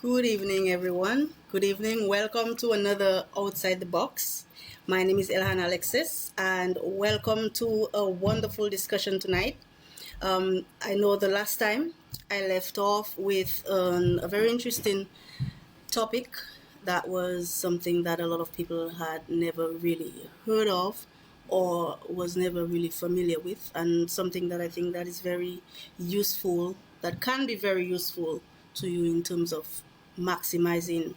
Good evening, everyone. Good evening. Welcome to another Outside the Box. My name is Elhannah Alexis, and welcome to a wonderful discussion tonight. I know the last time I left off with a very interesting topic that was something that a lot of people had never really heard of or was never really familiar with, and something that I think that is very useful, that can be very useful to you in terms of maximizing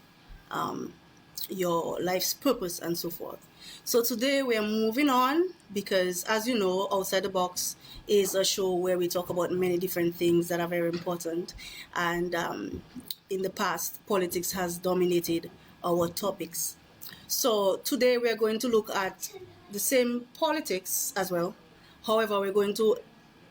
your life's purpose and so forth. So today we are moving on because, as you know, Outside the Box is a show where we talk about many different things that are very important. And in the past, politics has dominated our topics. So today we are going to look at the same politics as well. However, we're going to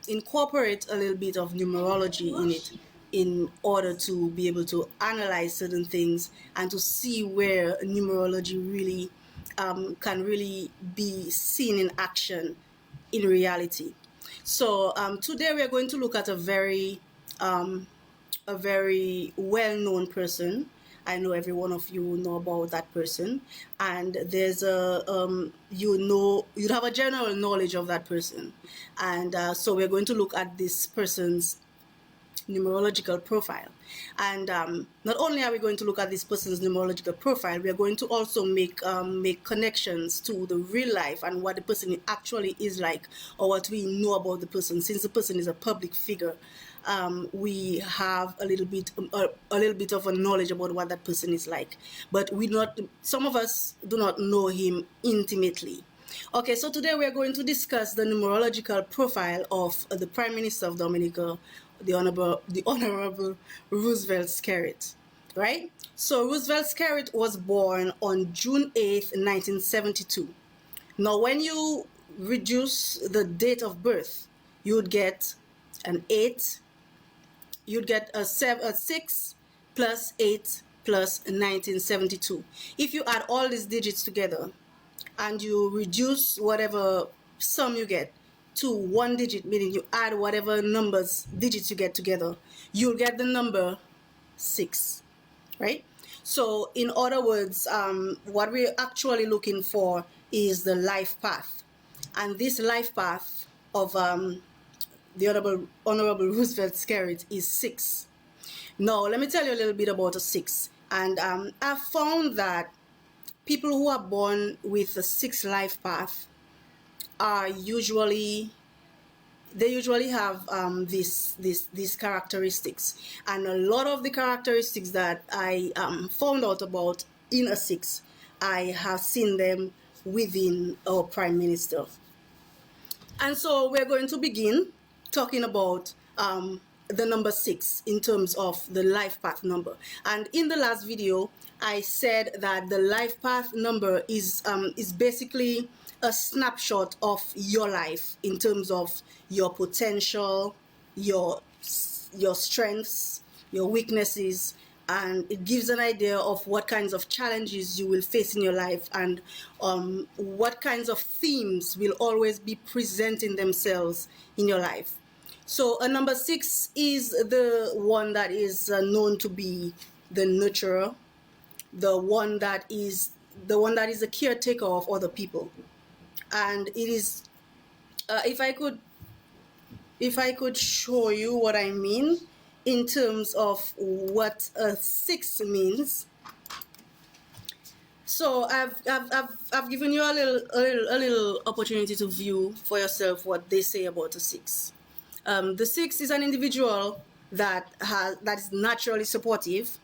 incorporate a little bit of numerology in it in order to be able to analyze certain things and to see where numerology really can really be seen in action in reality. So today we are going to look at a very well-known person. I know every one of you know about that person, and there's you'd have a general knowledge of that person, and so we're going to look at this person's numerological profile. And not only are we going to look at this person's numerological profile, we are going to also make connections to the real life and what the person actually is like, or what we know about the person. Since the person is a public figure, we have a little bit of a knowledge about what that person is like, but some of us do not know him intimately. Okay, so today we are going to discuss the numerological profile of the Prime Minister of Dominica, the Honorable Roosevelt Skerrit, right? So Roosevelt Skerrit was born on June 8th, 1972. Now, when you reduce the date of birth, you would get an 8, you'd get a 6 plus 8 plus 1972. If you add all these digits together, and you reduce whatever sum you get to one digit, meaning you add whatever digits you get together, you'll get the number 6, right? So in other words, what we're actually looking for is the life path. And this life path of the Honorable Roosevelt Skerrit is 6. Now, let me tell you a little bit about a 6. And I found that people who are born with a 6 life path are usually have these characteristics, and a lot of the characteristics that I found out about in a 6, I have seen them within our Prime Minister. And so we're going to begin talking about the number 6 in terms of the life path number. And in the last video, I said that the life path number is basically a snapshot of your life in terms of your potential, your strengths, your weaknesses, and it gives an idea of what kinds of challenges you will face in your life, and what kinds of themes will always be presenting themselves in your life. So a number 6 is the one that is known to be the nurturer, the one that is a caretaker of other people. And it is if I could show you what I mean in terms of what a 6 means. So I've given you a little opportunity to view for yourself what they say about a 6. The 6 is an individual that is naturally supportive.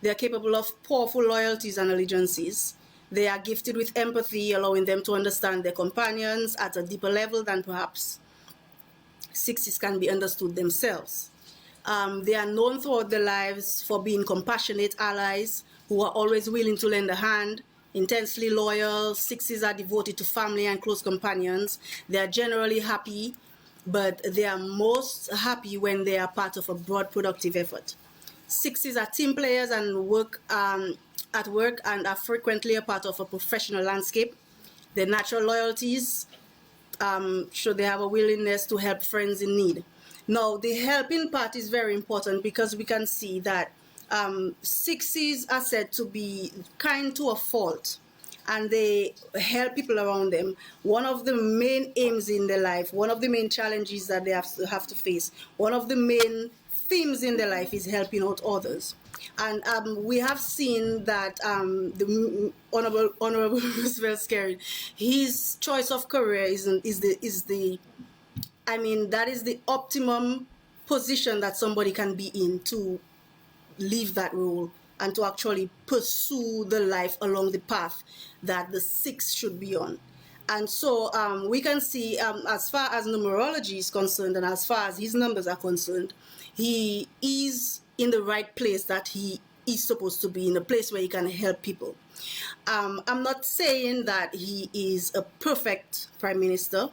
They are capable of powerful loyalties and allegiances. They are gifted with empathy, allowing them to understand their companions at a deeper level than perhaps 6s can be understood themselves. They are known throughout their lives for being compassionate allies who are always willing to lend a hand, intensely loyal. 6s are devoted to family and close companions. They are generally happy, but they are most happy when they are part of a broad productive effort. 6s are team players and work at work and are frequently a part of a professional landscape. Their natural loyalties show they have a willingness to help friends in need. Now, the helping part is very important because we can see that Sixes are said to be kind to a fault, and they help people around them. One of the main aims in their life, one of the main challenges that they have to face, one of the main themes in their life is helping out others. And we have seen that the Honorable Roosevelt Skerrit, his choice of career is the I mean, that is the optimum position that somebody can be in to leave that role and to actually pursue the life along the path that the six should be on. And so we can see, as far as numerology is concerned and as far as his numbers are concerned, he is in the right place that he is supposed to be, in a place where he can help people. I'm not saying that he is a perfect prime minister.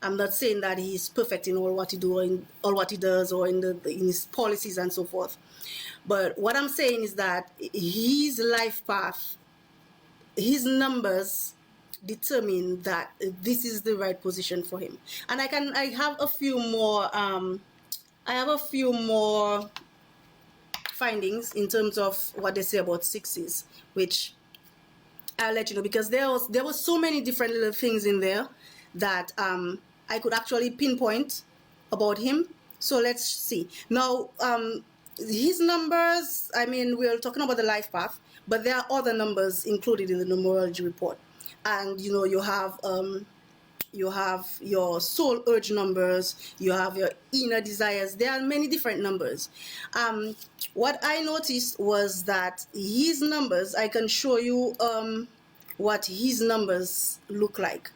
I'm not saying that he is perfect in all what he do, or in all what he does, or in his policies and so forth. But what I'm saying is that his life path, his numbers determine that this is the right position for him. And I have a few more findings in terms of what they say about sixes, which I'll let you know, because there was so many different little things in there that I could actually pinpoint about him. So let's see. Now, his numbers, I mean, we're talking about the life path, but there are other numbers included in the numerology report. And, you have your soul urge numbers, you have your inner desires. There are many different numbers. What I noticed was that his numbers, I can show you what his numbers look like.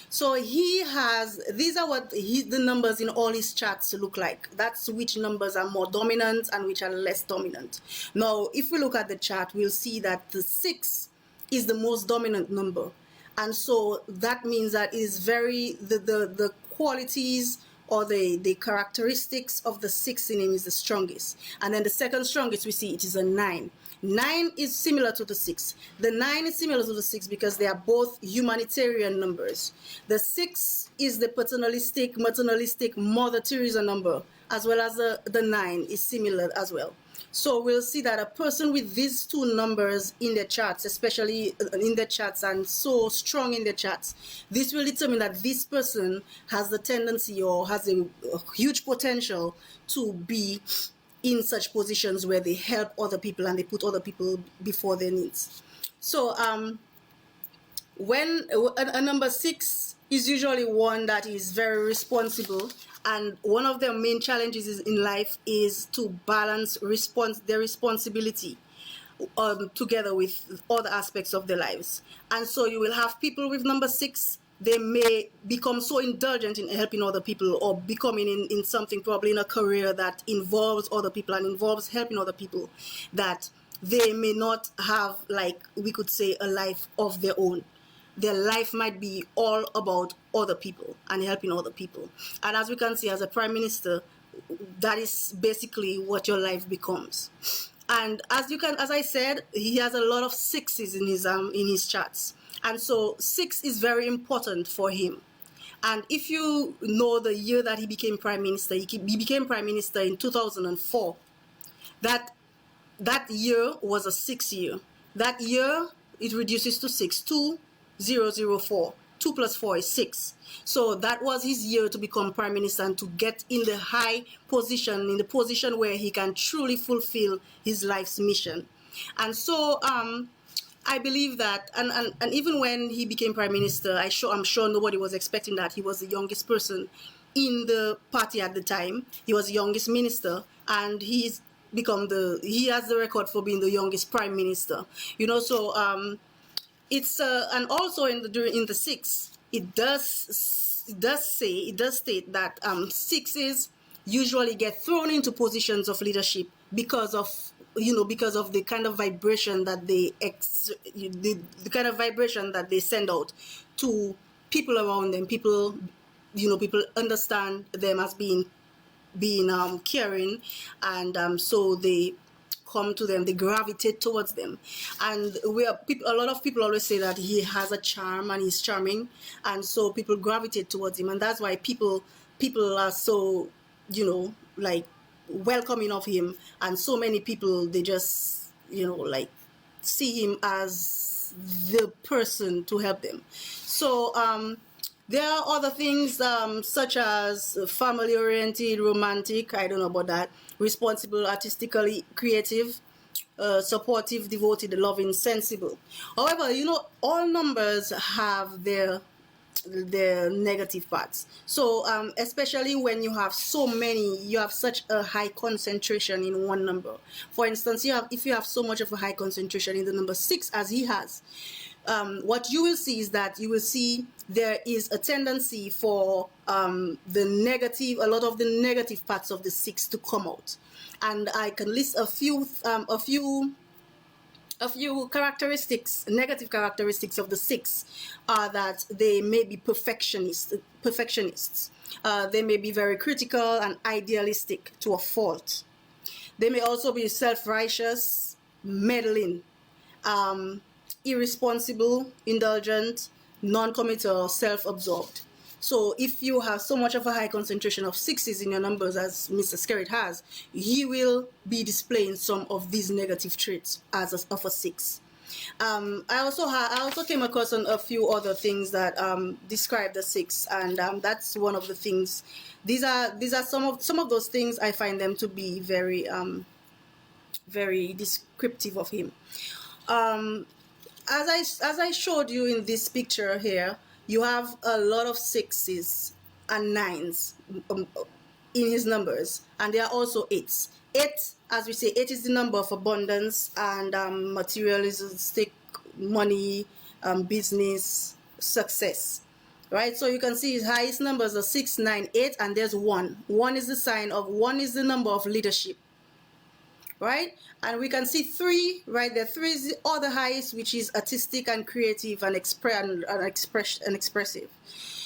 So these are what the numbers in all his charts look like. That's which numbers are more dominant and which are less dominant. Now, if we look at the chart, we'll see that the 6 is the most dominant number. And so that means that the qualities or the characteristics of the 6 in him is the strongest. And then the second strongest we see, it is a 9. 9 is similar to the 6. The 9 is similar to the 6 because they are both humanitarian numbers. The 6 is the paternalistic, maternalistic, Mother Teresa number, as well as the 9 is similar as well. So we'll see that a person with these two numbers in their charts, especially in their charts and so strong in their charts, this will determine that this person has the tendency or has a huge potential to be in such positions where they help other people and they put other people before their needs. So when a number 6 is usually one that is very responsible, and one of their main challenges in life is to balance their responsibility together with other aspects of their lives. And so you will have people with number 6, they may become so indulgent in helping other people, or becoming in something, probably in a career that involves other people and involves helping other people, that they may not have, like we could say, a life of their own. Their life might be all about other people and helping other people. And as we can see, as a prime minister, that is basically what your life becomes. And as I said, he has a lot of 6s in his charts. And so 6 is very important for him. And if you know the year that he became prime minister, he became prime minister in 2004. That year was a 6 year. That year, it reduces to 6, 2004. 2 plus 4 is 6. So that was his year to become prime minister and to get in the high position, in the position where he can truly fulfill his life's mission. And so I believe that, and even when he became prime minister, I'm sure nobody was expecting that. He was the youngest person in the party at the time. He was the youngest minister, and he has the record for being the youngest prime minister. So it's and also in the 6, it does state that 6s usually get thrown into positions of leadership because of the kind of vibration that the kind of vibration that they send out to people around them. People understand them as being caring, and so they come to them, they gravitate towards them. And a lot of people always say that he has a charm and he's charming, and so people gravitate towards him, and that's why people are so welcoming of him, and so many people, they just, you know, like, see him as the person to help them. So there are other things such as family oriented, romantic, I don't know about that, responsible, artistically creative, supportive, devoted, loving, sensible. However, you know, all numbers have their negative parts. So especially when you have so many, you have such a high concentration in one number. For instance, if you have so much of a high concentration in the number 6 as he has, what you will see is that you will see there is a tendency for the negative, a lot of the negative parts of the 6 to come out. And I can list a few characteristics, negative characteristics of the 6 are that they may be perfectionists. They may be very critical and idealistic to a fault. They may also be self-righteous, meddling, irresponsible, indulgent, non-committal, self-absorbed. So if you have so much of a high concentration of 6s in your numbers as Mr. Skerrit has, he will be displaying some of these negative traits of a 6. I also came across on a few other things that describe the 6, and that's one of the things. These are some of those things. I find them to be very very descriptive of him. As I showed you in this picture here, you have a lot of 6s and 9s in his numbers, and there are also 8s. 8, as we say, 8 is the number of abundance and materialistic, money, business, success, right? So you can see his highest numbers are 6, 9, 8, and there's 1. 1 is the number of leadership, right? And we can see 3 right there. 3 is the other highest, which is artistic and creative and expressive.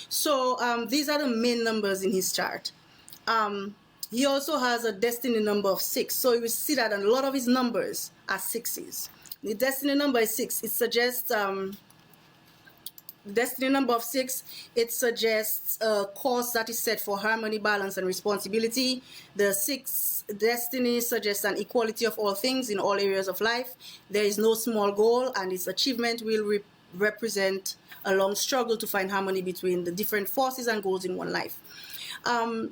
So these are the main numbers in his chart. He also has a destiny number of 6. So you will see that a lot of his numbers are 6s. The destiny number is 6. It suggests destiny number of 6, it suggests a course that is set for harmony, balance, and responsibility. The 6 destiny suggests an equality of all things in all areas of life. There is no small goal, and its achievement will represent a long struggle to find harmony between the different forces and goals in one life.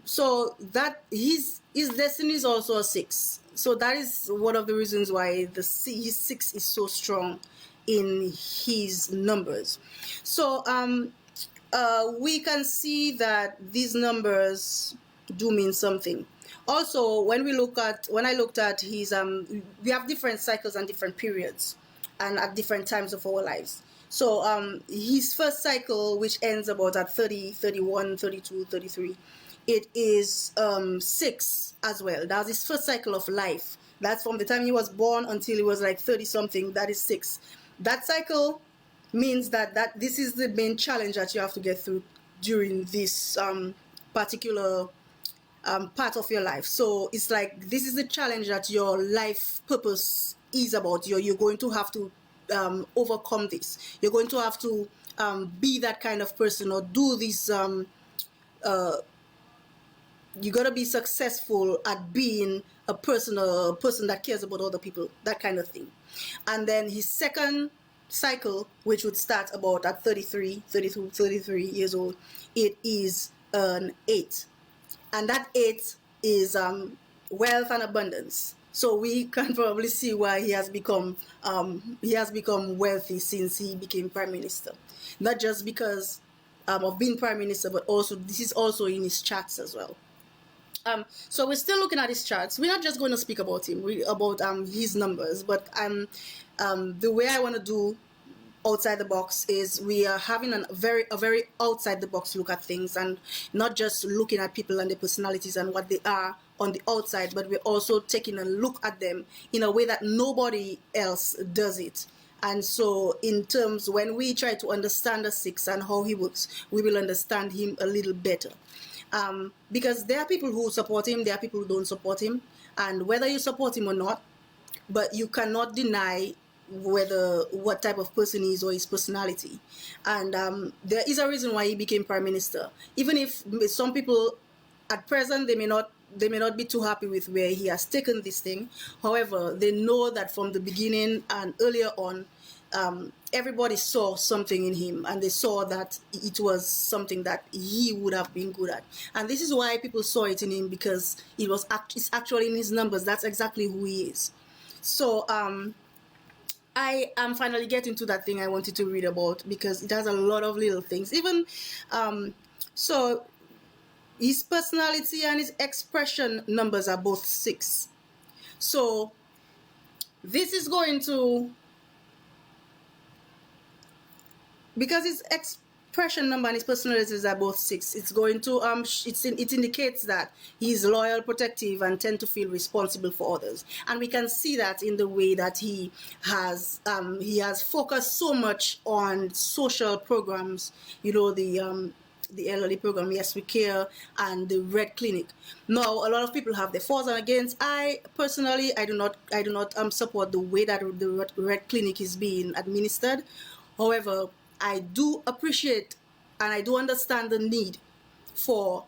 So that his destiny is also a 6. So that is one of the reasons why his 6 is so strong in his numbers. So we can see that these numbers do mean something. Also, when I looked at his we have different cycles and different periods and at different times of our lives. So his first cycle, which ends about at 30, 31, 32, 33, it is 6 as well. That's his first cycle of life. That's from the time he was born until he was like 30 something. That is 6. That cycle means that this is the main challenge that you have to get through during this particular part of your life. So it's like this is the challenge that your life purpose is about. You're going to have to overcome this. You're going to have to be that kind of person or do this. You gotta be successful at being a person that cares about other people, that kind of thing. And then his second cycle, which would start about at 33 years old, it is an 8, and that 8 is wealth and abundance. So we can probably see why he has become wealthy since he became prime minister. Not just because of being prime minister, but also this is also in his charts as well. So we're still looking at his charts. We're not just going to speak about him, about his numbers, but the way I want to do outside the box is we are having a very outside the box look at things, and not just looking at people and their personalities and what they are on the outside, but we're also taking a look at them in a way that nobody else does it. And so in terms, when we try to understand the 6 and how he works, we will understand him a little better. Because there are people who support him, there are people who don't support him, and whether you support him or not, but you cannot deny what type of person he is or his personality. And there is a reason why he became prime minister. Even if some people at present they may not they may not be too happy with where he has taken this thing. However, they know that from the beginning and earlier on, everybody saw something in him, and they saw that it was something that he would have been good at. And this is why people saw it in him, because it's actually in his numbers. That's exactly who he is. So I am finally getting to that thing I wanted to read about, because it has a lot of little things. Even so his personality and his expression numbers are both 6. So this is going to, because his expression number and his personalities are both 6, it's going to it indicates that he's loyal, protective, and tend to feel responsible for others. And we can see that in the way that he has focused so much on social programs, you know, the elderly program, Yes We Care, and the Red Clinic. Now, a lot of people have their fors and against. I personally, I do not support the way that the Red Clinic is being administered. However, I do appreciate and I do understand the need for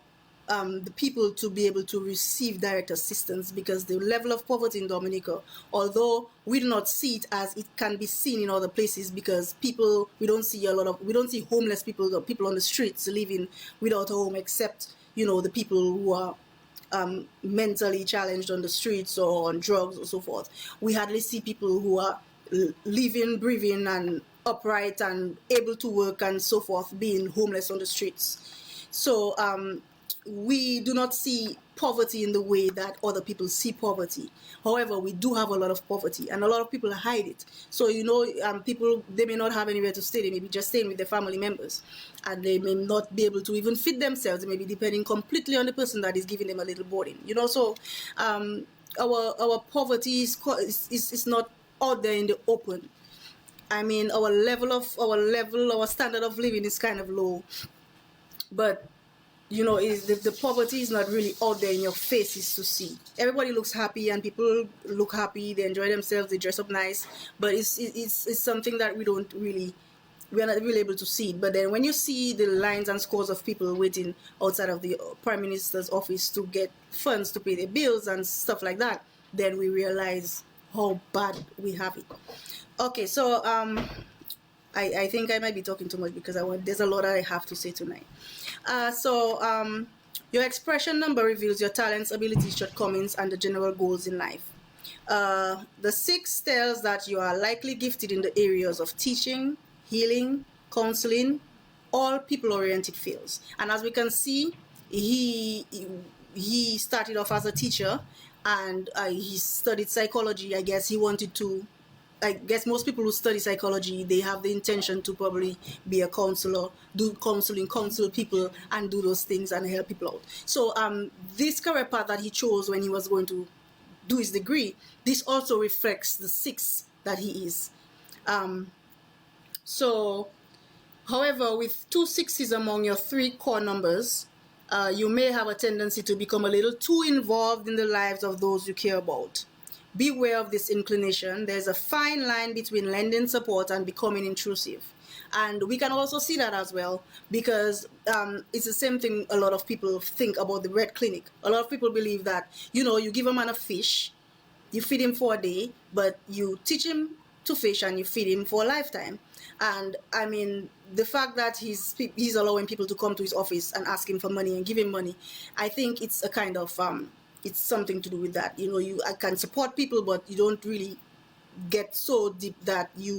the people to be able to receive direct assistance, because the level of poverty in Dominica, although we do not see it as it can be seen in other places, because we don't see homeless people or people on the streets living without a home, except, you know, the people who are mentally challenged on the streets or on drugs or so forth. We hardly see people who are living, breathing, and upright and able to work and so forth being homeless on the streets. So we do not see poverty in the way that other people see poverty. However, we do have a lot of poverty, and a lot of people hide it. So, you know, people, they may not have anywhere to stay. They may be just staying with their family members, and they may not be able to even feed themselves. They may be depending completely on the person that is giving them a little boarding, you know. So our poverty is not out there in the open. I mean, our standard of living is kind of low, but you know, the poverty is not really out there in your faces to see. Everybody looks happy, and people look happy. They enjoy themselves. They dress up nice, but it's something that we are not really able to see. But then when you see the lines and scores of people waiting outside of the Prime Minister's office to get funds to pay their bills and stuff like that, then we realize how bad we have it. Okay, so I think I might be talking too much, because there's a lot I have to say tonight. Your expression number reveals your talents, abilities, shortcomings, and the general goals in life. The 6 tells that you are likely gifted in the areas of teaching, healing, counseling, all people-oriented fields. And as we can see, he started off as a teacher, and he studied psychology. I guess most people who study psychology, they have the intention to probably be a counselor, do counseling, counsel people, and do those things and help people out. So this career path that he chose when he was going to do his degree, this also reflects the 6 that he is. However, with 2 6s among your 3 core numbers, you may have a tendency to become a little too involved in the lives of those you care about. Beware of this inclination. There's a fine line between lending support and becoming intrusive. And we can also see that as well, because it's the same thing a lot of people think about the Red Clinic. A lot of people believe that, you know, you give a man a fish, you feed him for a day, but you teach him to fish and you feed him for a lifetime. And I mean, the fact that he's allowing people to come to his office and ask him for money and give him money, I think it's a kind of it's something to do with that. You know, I can support people, but you don't really get so deep that they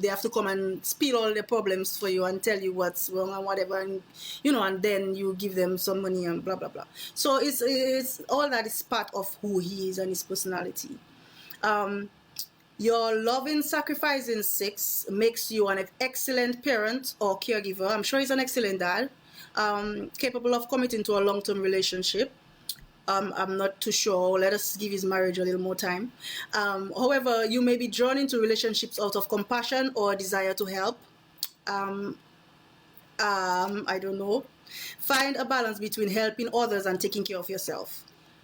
have to come and spill all their problems for you and tell you what's wrong and whatever, and you know, and then you give them some money and blah blah blah. So it's all that is part of who he is and his personality. Your loving, sacrificing 6 makes you an excellent parent or caregiver. I'm sure he's an excellent dad, capable of committing to a long-term relationship. I'm not too sure. Let us give his marriage a little more time. However, you may be drawn into relationships out of compassion or a desire to help. I don't know. Find a balance between helping others and taking care of yourself,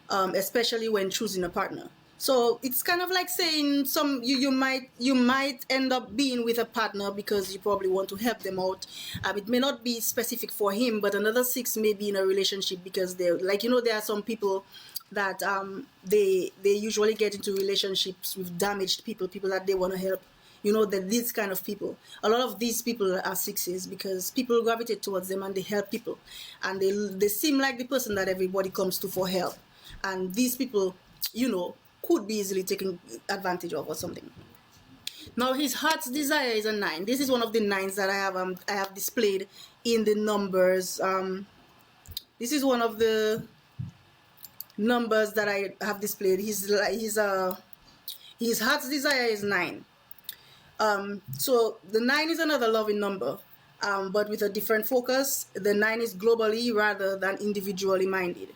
especially when choosing a partner. So it's kind of like saying you might end up being with a partner because you probably want to help them out. It may not be specific for him, but another six may be in a relationship because they're like, there are some people that they usually get into relationships with damaged people that they want to help. That these kind of people, a lot of these people are sixes because people gravitate towards them and they help people, and they seem like the person that everybody comes to for help, and these people, could be easily taken advantage of or something. Now his heart's desire is a 9. This is one of the 9s that I have displayed in the numbers. This is one of the numbers that I have displayed. His heart's desire is 9. So the 9 is another loving number, but with a different focus. The 9 is globally rather than individually minded.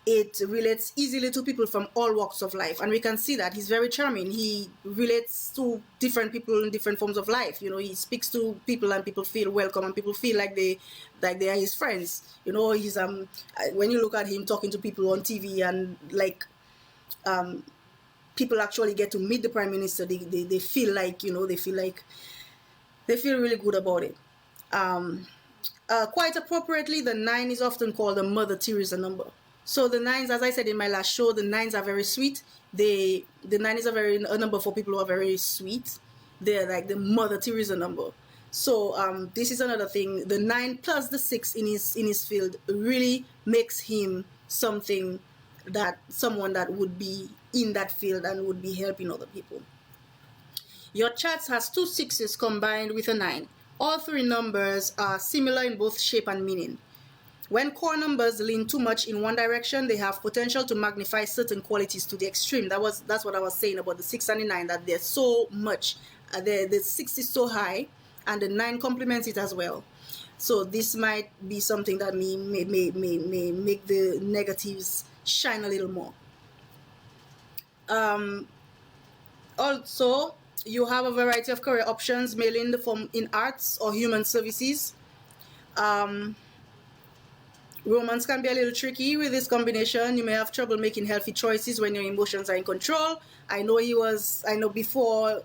It relates easily to people from all walks of life, and we can see that he's very charming. He relates to different people in different forms of life. He speaks to people and people feel welcome and people feel like they are his friends. He's when you look at him talking to people on TV and people actually get to meet the Prime Minister, they feel like, they feel really good about it. Quite appropriately, the 9 is often called the Mother Teresa number. So the 9s, as I said in my last show, the 9s are very sweet. The 9 is a number for people who are very sweet. They're like the Mother Teresa number. So this is another thing. The 9 plus the 6 in his field really makes him someone that would be in that field and would be helping other people. Your chart has 2 6s combined with a 9. All 3 numbers are similar in both shape and meaning. When core numbers lean too much in one direction, they have potential to magnify certain qualities to the extreme. That's what I was saying about the 6 and the 9, that there's so much. The 6 is so high, and the 9 complements it as well. So this might be something that may make the negatives shine a little more. Also, you have a variety of career options, mainly in arts or human services. Romance can be a little tricky with this combination. You may have trouble making healthy choices when your emotions are in control. I know before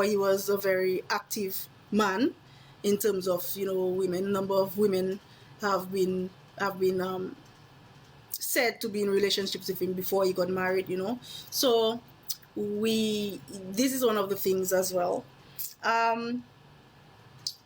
he was a very active man in terms of women. Number of women have been said to be in relationships with him before he got married. So this is one of the things as well.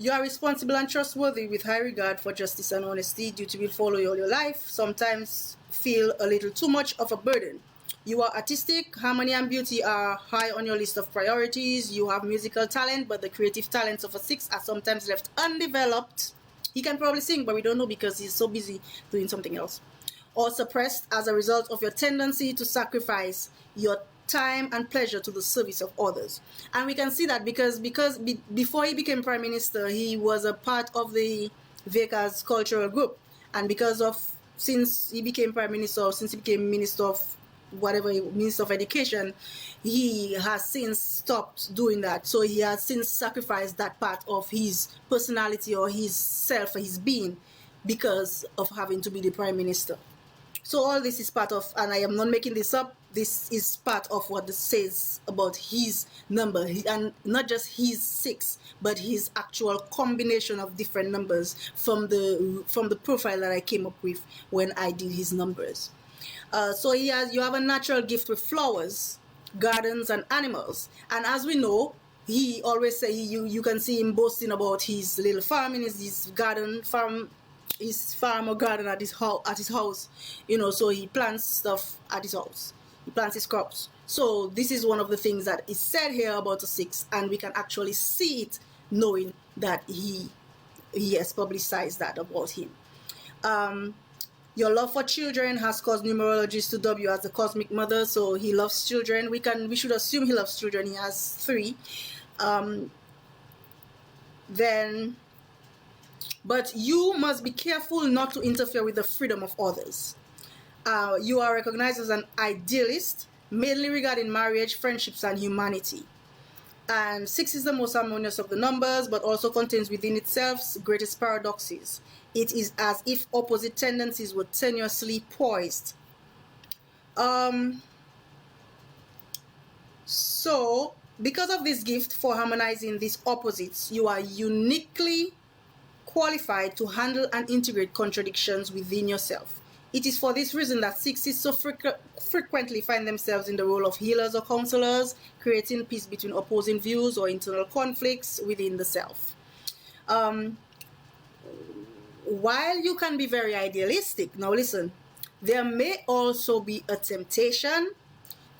You are responsible and trustworthy with high regard for justice and honesty. Duty will follow you all your life. Sometimes feel a little too much of a burden. You are artistic. Harmony and beauty are high on your list of priorities. You have musical talent, but the creative talents of a 6 are sometimes left undeveloped. He can probably sing, but we don't know because he's so busy doing something else. Or suppressed as a result of your tendency to sacrifice your time and pleasure to the service of others. And we can see that because before he became Prime Minister, he was a part of the Vekas cultural group, and since he became Prime Minister, since he became Minister of Education, he has since stopped doing that. So he has since sacrificed that part of his personality or his self or his being because of having to be the Prime Minister. So all this is part of, and I am not making this up, this is part of what this says about his number, and not just his 6, but his actual combination of different numbers from the profile that I came up with when I did his numbers. So you have a natural gift with flowers, gardens, and animals. And as we know, he always say you can see him boasting about his little farm in his farm or garden at his house, so he plants stuff at his house. He plants his crops. So this is one of the things that is said here about a 6, and we can actually see it, knowing that he has publicized that about him. Your love for children has caused numerologists to dub you as the cosmic mother. So he loves children. We should assume he loves children. He has 3. But you must be careful not to interfere with the freedom of others. You are recognized as an idealist, mainly regarding marriage, friendships, and humanity. And 6 is the most harmonious of the numbers, but also contains within itself greatest paradoxes. It is as if opposite tendencies were tenuously poised. So because of this gift for harmonizing these opposites, you are uniquely qualified to handle and integrate contradictions within yourself. It is for this reason that Sixes so frequently find themselves in the role of healers or counselors, creating peace between opposing views or internal conflicts within the self. While you can be very idealistic, now listen, there may also be a temptation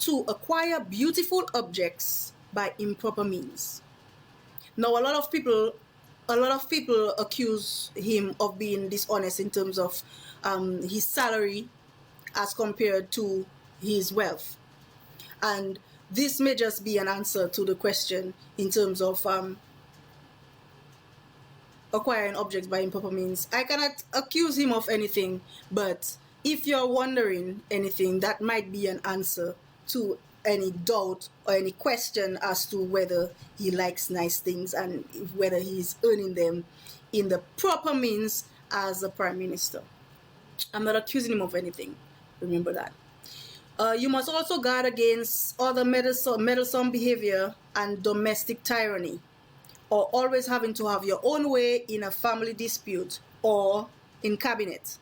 to acquire beautiful objects by improper means. Now, a lot of people accuse him of being dishonest in terms of his salary as compared to his wealth, and this may just be an answer to the question in terms of acquiring objects by improper means. I cannot accuse him of anything, but if you're wondering anything, that might be an answer to any doubt or any question as to whether he likes nice things and whether he's earning them in the proper means as a prime minister. I'm not accusing him of anything. Remember that. You must also guard against other meddlesome behavior and domestic tyranny, or always having to have your own way in a family dispute or in cabinet.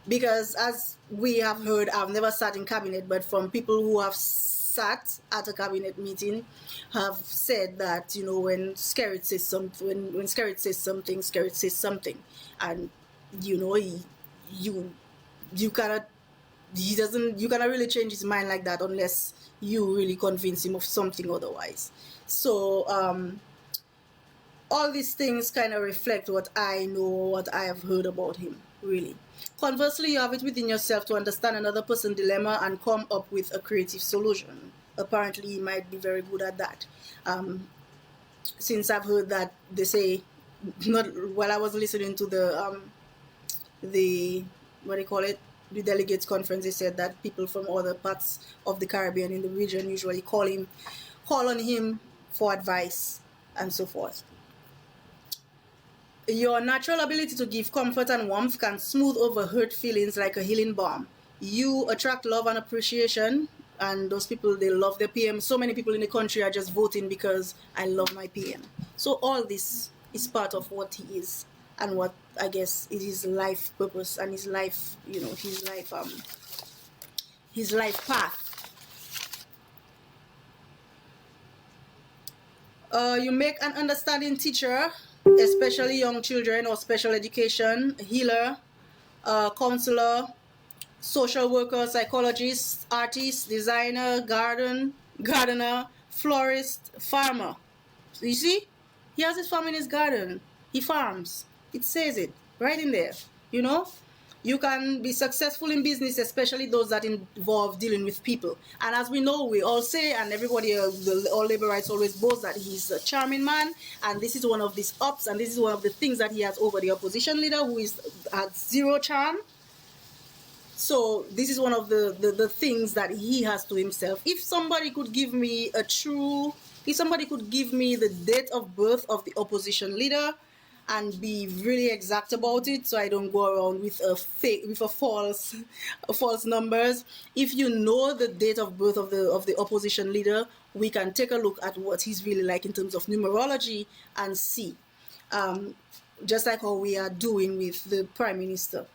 Because as we have heard, I've never sat in cabinet, but from people who have sat at a cabinet meeting have said that, you know, when Skerrit says something, when Skerrit says something, Skerrit says something. And, you know, you cannot really change his mind like that unless you really convince him of something otherwise. So, all these things kind of reflect what I know, what I have heard about him, really. Conversely, you have it within yourself to understand another person's dilemma and come up with a creative solution. Apparently, he might be very good at that. Since I've heard that they say, not while I was listening to the what do you call it, the delegates conference, they said that people from other parts of the Caribbean in the region usually call on him for advice and so forth. Your natural ability to give comfort and warmth can smooth over hurt feelings like a healing balm. You attract love and appreciation, and those people, they love their PM. So many people in the country are just voting because I love my PM. So all this is part of what he is, and what I guess is his life purpose and his life, you know, his life path. You make an understanding teacher, especially young children or special education, healer, counselor, social worker, psychologist, artist, designer, gardener, florist, farmer. So you see, he has his farm in his garden. He farms. It says it right in there, you know. You can be successful in business, especially those that involve dealing with people. And as we know, we all say, and everybody, all labor rights always boast that he's a charming man. And this is one of these ups, and this is one of the things that he has over the opposition leader, who has zero charm. So this is one of the things that he has to himself. If somebody could give me the date of birth of the opposition leader, and be really exact about it, so I don't go around with false numbers. If you know the date of birth of the opposition leader, we can take a look at what he's really like in terms of numerology and see, just like how we are doing with the prime minister.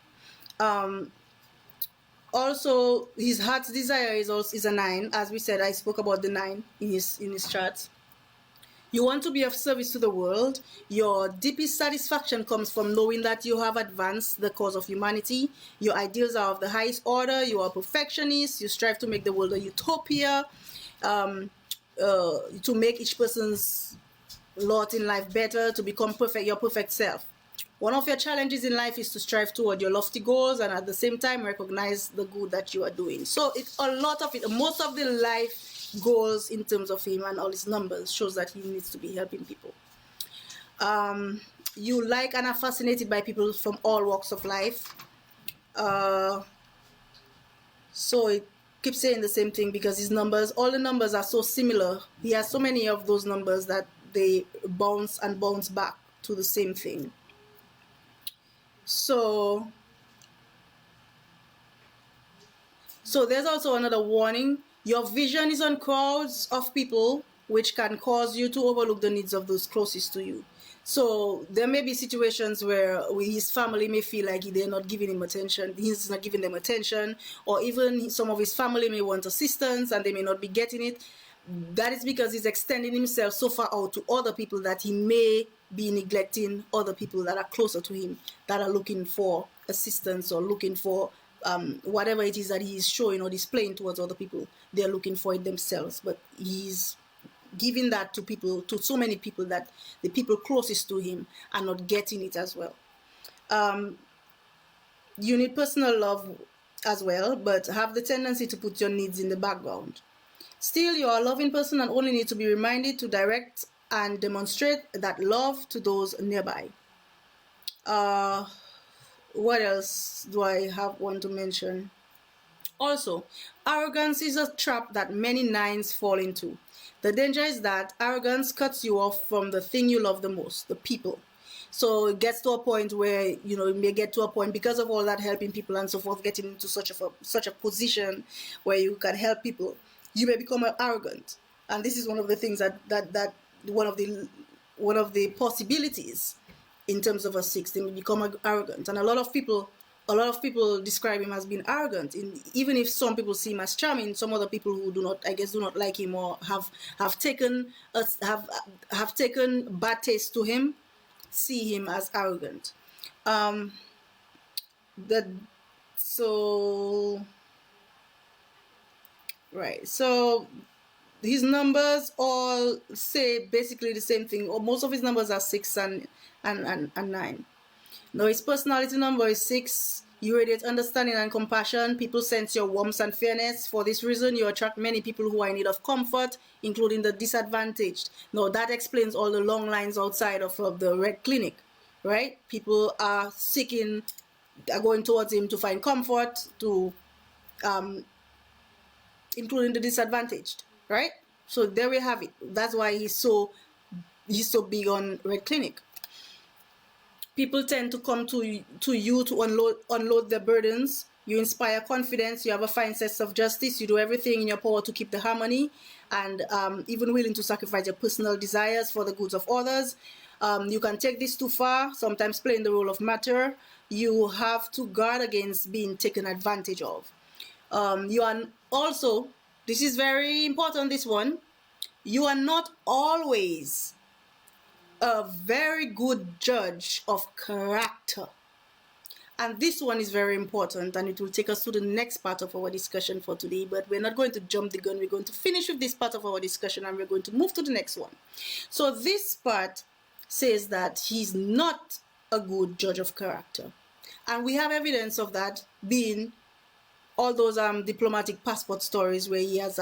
Also, his heart's desire is a 9. As we said, I spoke about the 9 in his chart. You want to be of service to the world. Your deepest satisfaction comes from knowing that you have advanced the cause of humanity. Your ideals are of the highest order. You are a perfectionist. You strive to make the world a utopia, to make each person's lot in life better, to become perfect, your perfect self. One of your challenges in life is to strive toward your lofty goals and at the same time recognize the good that you are doing. So it's a lot of it. Most of the life goals in terms of him and all his numbers shows that he needs to be helping people. You like and are fascinated by people from all walks of life. So it keeps saying the same thing because his numbers, all the numbers are so similar. He has so many of those numbers that they bounce and bounce back to the same thing. So there's also another warning. Your vision is on crowds of people, which can cause you to overlook the needs of those closest to you. So there may be situations where his family may feel like they're not giving him attention, he's not giving them attention, or even some of his family may want assistance and they may not be getting it. That is because he's extending himself so far out to other people that he may be neglecting other people that are closer to him, that are looking for assistance or looking for whatever it is that he's showing or displaying towards other people. They're looking for it themselves, but he's giving that to people, to so many people, that the people closest to him are not getting it as well. You need personal love as well, but have the tendency to put your needs in the background. Still, you are a loving person and only need to be reminded to direct and demonstrate that love to those nearby. What else do I want to mention? Also, arrogance is a trap that many nines fall into. The danger is that arrogance cuts you off from the thing you love the most, the people. So it gets to a point where, it may get to a point, because of all that helping people and so forth, getting into such a position where you can help people, you may become arrogant. And this is one of the things that one of the possibilities in terms of a 6, they may become arrogant. And a lot of people describe him as being arrogant. Even if some people see him as charming, some other people who do not like him or have taken bad taste to him, see him as arrogant. So his numbers all say basically the same thing, or most of his numbers are 6 and 9. Now his personality number is 6. You radiate understanding and compassion. People sense your warmth and fairness. For this reason, you attract many people who are in need of comfort, including the disadvantaged. Now that explains all the long lines outside of the Red Clinic, right? People are going towards him to find comfort, including the disadvantaged, right? So there we have it. That's why he's so big on Red Clinic. People tend to come to you to unload their burdens. You inspire confidence. You have a fine sense of justice. You do everything in your power to keep the harmony, and even willing to sacrifice your personal desires for the goods of others. You can take this too far, sometimes playing the role of martyr. You have to guard against being taken advantage of. You are also, this is very important, this one, you are not always a very good judge of character. And this one is very important, and it will take us to the next part of our discussion for today. But we're not going to jump the gun. We're going to finish with this part of our discussion, and we're going to move to the next one. So this part says that he's not a good judge of character. And we have evidence of that being all those diplomatic passport stories where he has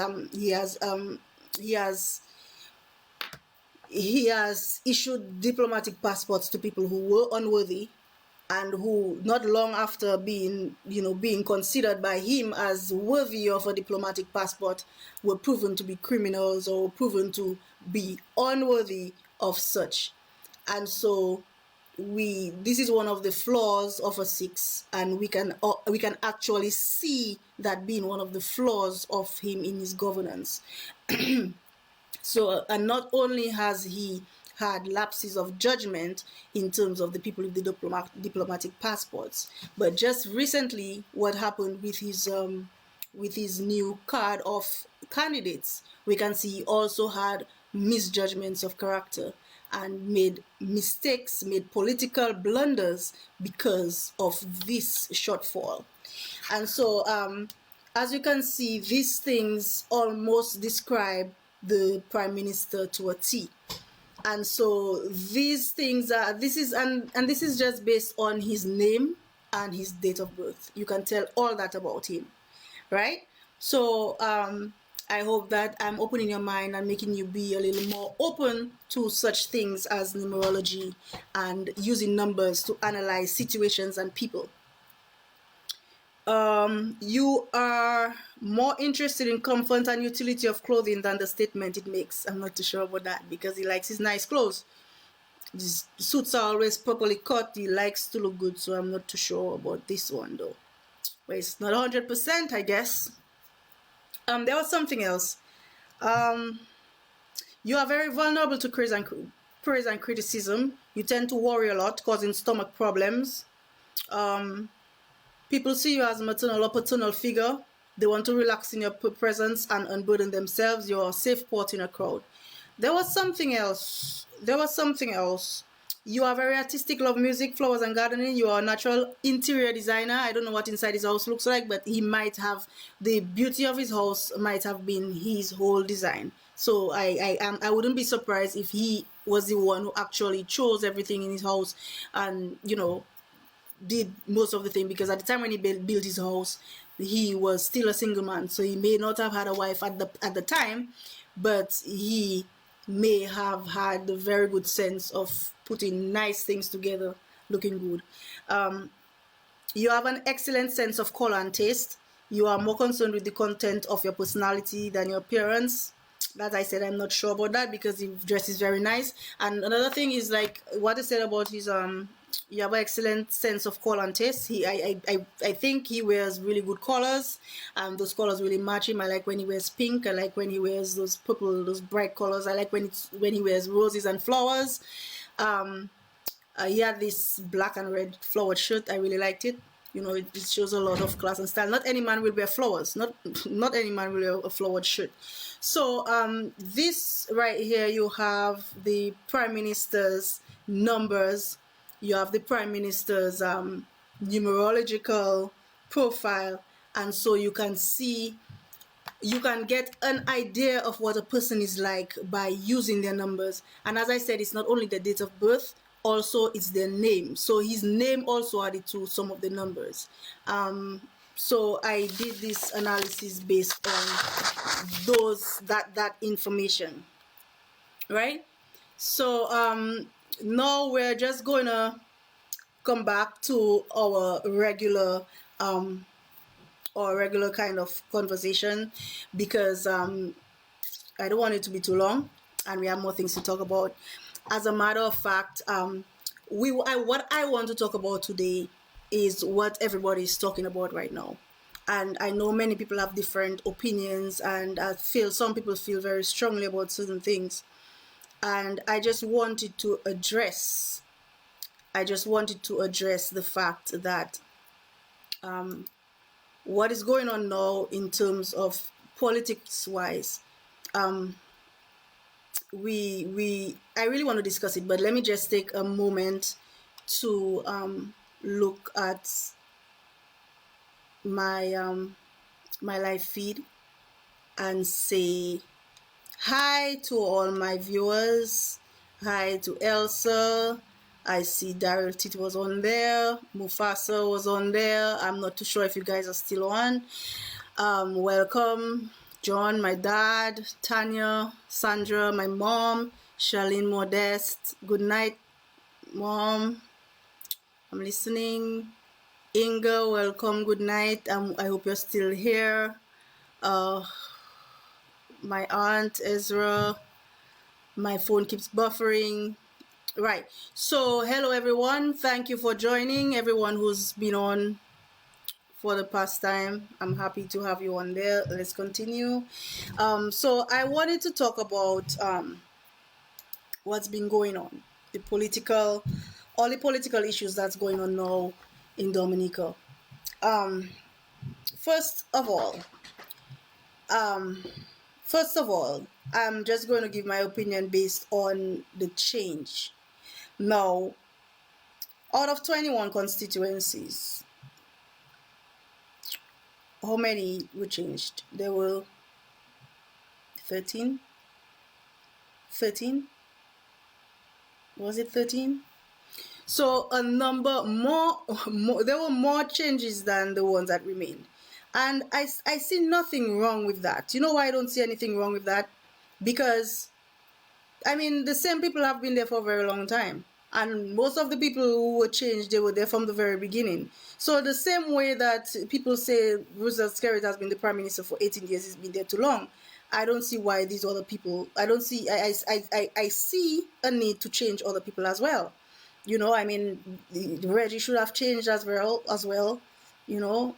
issued diplomatic passports to people who were unworthy, and who not long after being considered by him as worthy of a diplomatic passport were proven to be criminals or proven to be unworthy of such. And so this is one of the flaws of a 6, and we can actually see that being one of the flaws of him in his governance. So, and not only has he had lapses of judgment in terms of the people with the diplomatic passports, but just recently, what happened with his new card of candidates, we can see he also had misjudgments of character and made mistakes, made political blunders because of this shortfall. And so, as you can see, these things almost describe the Prime Minister to a T. And so these things this is just based on his name and his date of birth. You can tell all that about him, right? So I hope that I'm opening your mind and making you be a little more open to such things as numerology and using numbers to analyze situations and people. You are more interested in comfort and utility of clothing than the statement it makes. I'm not too sure about that, because he likes his nice clothes. His suits are always properly cut. He likes to look good, so I'm not too sure about this one though. But it's not 100%, I guess. There was something else. You are very vulnerable to praise and criticism. You tend to worry a lot, causing stomach problems. People see you as a maternal or paternal figure. They want to relax in your presence and unburden themselves. You're a safe port in a crowd. There was something else. You are very artistic, love music, flowers and gardening. You are a natural interior designer. I don't know what inside his house looks like, but he might have, the beauty of his house might have been his whole design. So I wouldn't be surprised if he was the one who actually chose everything in his house and, you know, did most of the thing, because at the time when he built his house, he was still a single man, so he may not have had a wife at the time, but he may have had a very good sense of putting nice things together, looking good. You have an excellent sense of color and taste. You are more concerned with the content of your personality than your appearance. As I said, I'm not sure about that because his dress is very nice. And another thing is, like what I said about his you have an excellent sense of color and taste. I think he wears really good colors. Those colors really match him. I like when he wears pink. I like when he wears those purple, those bright colors. I like when he wears roses and flowers. He had this black and red flowered shirt. I really liked it. You know, it shows a lot of class and style. Not any man will wear flowers. Not any man will wear a flowered shirt. So this right here, you have the Prime Minister's numbers. You have the Prime Minister's numerological profile, and so you can see, you can get an idea of what a person is like by using their numbers. And as I said, it's not only the date of birth, also it's their name. So his name also added to some of the numbers. So I did this analysis based on that information, right? So now we're just gonna come back to our regular kind of conversation, because I don't want it to be too long and we have more things to talk about. As a matter of fact, what I want to talk about today is what everybody is talking about right now. And I know many people have different opinions, and I feel some people feel very strongly about certain things. And I just wanted to address the fact that what is going on now in terms of politics wise, I really want to discuss it, but let me just take a moment to look at my my live feed and say hi to all my viewers. Hi to Elsa. I see Daryl Tit was on there. Mufasa was on there. I'm not too sure if you guys are still on. Welcome. John, my dad, Tanya, Sandra, my mom, Charlene Modeste. Good night, Mom. I'm listening. Inga, welcome. Good night. I hope you're still here. My aunt, Ezra. My phone keeps buffering. Right. So, hello, everyone. Thank you for joining. Everyone who's been on for the past time, I'm happy to have you on there. Let's continue. So I wanted to talk about what's been going on, all the political issues that's going on now in Dominica. First of all, I'm just going to give my opinion based on the change. Now, out of 21 constituencies, how many were changed? There were 13. Was it 13? So a number more there were more changes than the ones that remained. And I see nothing wrong with that. You know why I don't see anything wrong with that? Because, I mean, the same people have been there for a very long time. And most of the people who were changed, they were there from the very beginning. So the same way that people say Roosevelt Skerrit has been the Prime Minister for 18 years, he's been there too long. I don't see why these other people, I see a need to change other people as well. You know, I mean, Reggie should have changed as well, you know.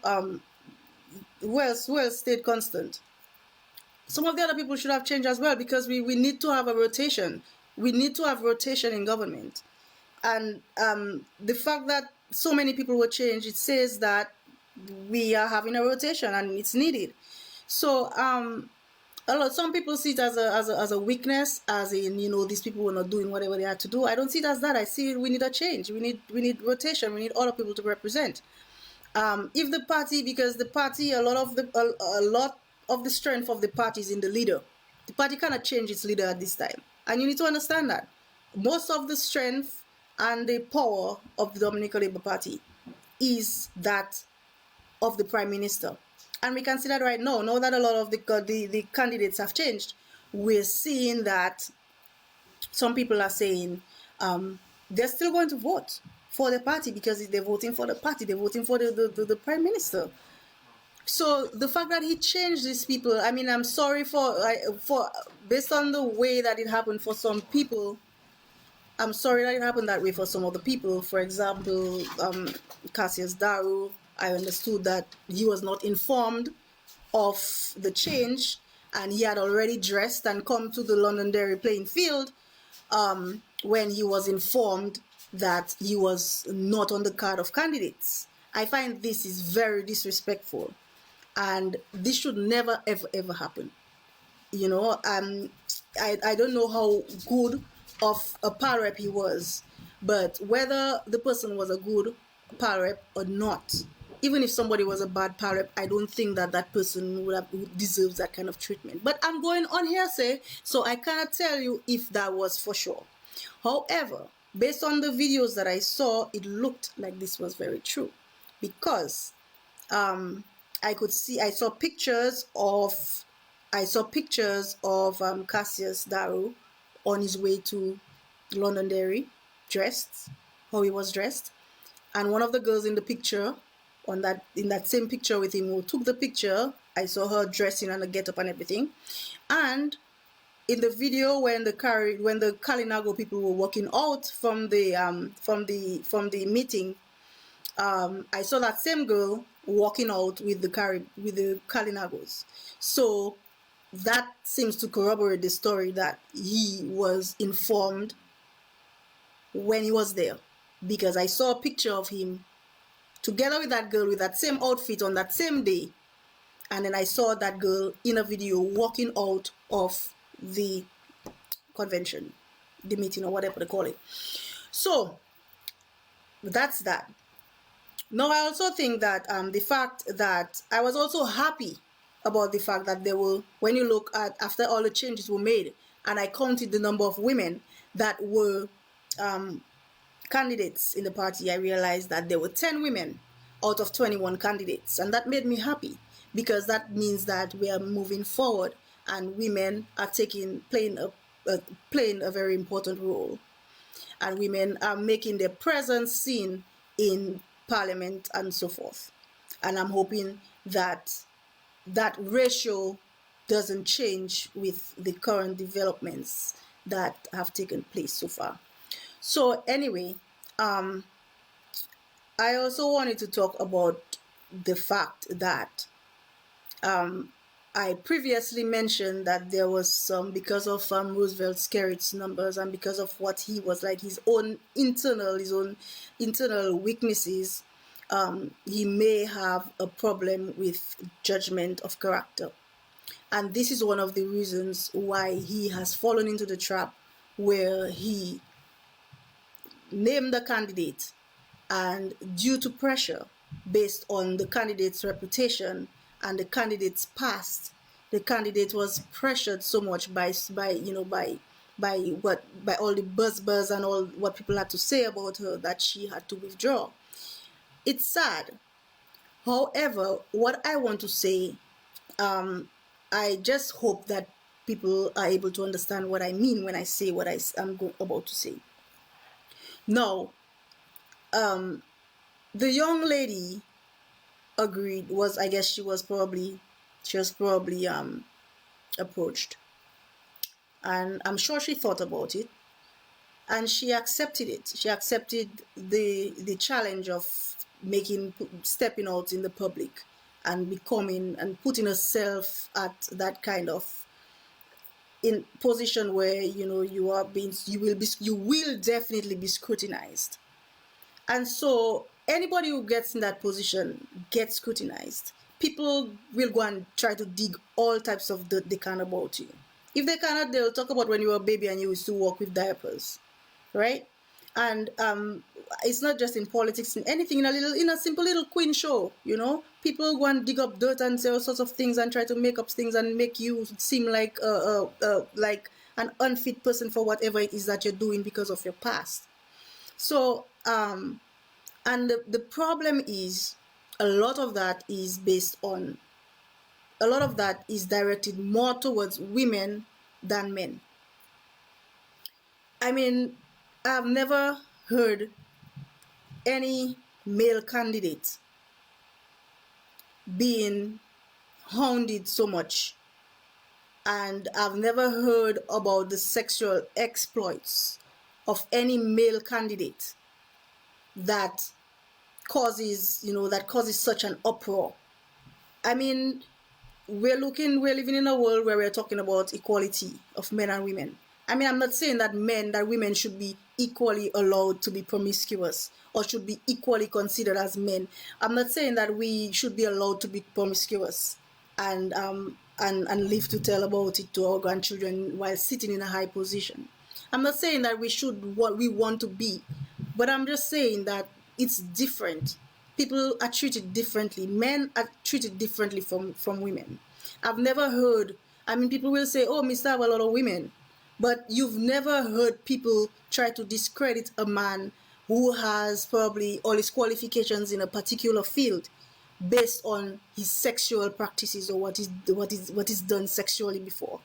Well stayed constant. some of the other people should have changed as well, because we need to have a rotation. We need to have rotation in government. And the fact that so many people were changed, it says that we are having a rotation and it's needed. So some people see it as a weakness, as in, these people were not doing whatever they had to do. I don't see it as that. I see we need a change. We need rotation. We need other people to represent. If the party, because the party, a lot of the strength of the party is in the leader. The party cannot change its leader at this time, and you need to understand that most of the strength and the power of the Dominican Labour Party is that of the Prime Minister. And we can see that right now that a lot of the candidates have changed. We're seeing that some people are saying they're still going to vote for the party, because they're voting for the party, they're voting for the Prime Minister. So the fact that he changed these people, I mean, I'm sorry for based on the way that it happened for some people, I'm sorry that it happened that way for some other people. For example, Cassius Daru, I understood that he was not informed of the change, and he had already dressed and come to the Londonderry playing field when he was informed that he was not on the card of candidates. I find this is very disrespectful, and this should never ever happen. I don't know how good of a PAL rep he was, but whether the person was a good PAL rep or not, even if somebody was a bad PAL rep, I don't think that person deserves that kind of treatment. But I'm going on hearsay, so I cannot tell you if that was for sure. However, based on the videos that I saw, it looked like this was very true, because I saw pictures of Cassius Daru on his way to Londonderry, how he was dressed, and one of the girls in the picture, in that same picture with him, who took the picture, I saw her dressing and a get-up and everything. And in the video, when the Kalinago people were walking out from the meeting, I saw that same girl walking out with the Kalinagos. So that seems to corroborate the story that he was informed when he was there, because I saw a picture of him together with that girl with that same outfit on that same day, and then I saw that girl in a video walking out of the convention, the meeting, or whatever they call it. So that's that. Now, I also think that the fact that I was also happy about the fact that when you look at after all the changes were made, and I counted the number of women that were candidates in the party, I realized that there were 10 women out of 21 candidates, and that made me happy, because that means that we are moving forward and women are playing a very important role, and women are making their presence seen in Parliament and so forth. And I'm hoping that that ratio doesn't change with the current developments that have taken place so far. So anyway, I also wanted to talk about the fact that I previously mentioned that there was some, because of Roosevelt Skerrit's numbers and because of what he was like, his own internal weaknesses, he may have a problem with judgment of character. And this is one of the reasons why he has fallen into the trap where he named a candidate, and due to pressure based on the candidate's reputation and the candidate's past, the candidate was pressured so much by all the buzz and all what people had to say about her that she had to withdraw. It's sad. However, what I want to say, I just hope that people are able to understand what I mean when I say what I'm about to say. Now, the young lady agreed. I guess she was probably approached, and I'm sure she thought about it, and she accepted it. She accepted the challenge of stepping out in the public and becoming and putting herself at that kind of in position where you will definitely be scrutinized. And so anybody who gets in that position gets scrutinized. People will go and try to dig all types of dirt they can about you. If they cannot, they'll talk about when you were a baby and you used to walk with diapers, right? And it's not just in politics, in anything, in a simple little queen show, people go and dig up dirt and say all sorts of things and try to make up things and make you seem like an unfit person for whatever it is that you're doing because of your past. So and the problem is a lot of that is directed more towards women than men. I mean, I've never heard any male candidate being hounded so much, and I've never heard about the sexual exploits of any male candidate that causes such an uproar. I mean, we're living in a world where we're talking about equality of men and women. I mean, I'm not saying that women should be equally allowed to be promiscuous or should be equally considered as men. I'm not saying that we should be allowed to be promiscuous and live to tell about it to our grandchildren while sitting in a high position. I'm not saying that we should what we want to be, but I'm just saying that it's different. People are treated differently. Men are treated differently from women. I've never heard, people will say, oh, Mr. have a lot of women. But you've never heard people try to discredit a man who has probably all his qualifications in a particular field based on his sexual practices or what is done sexually before.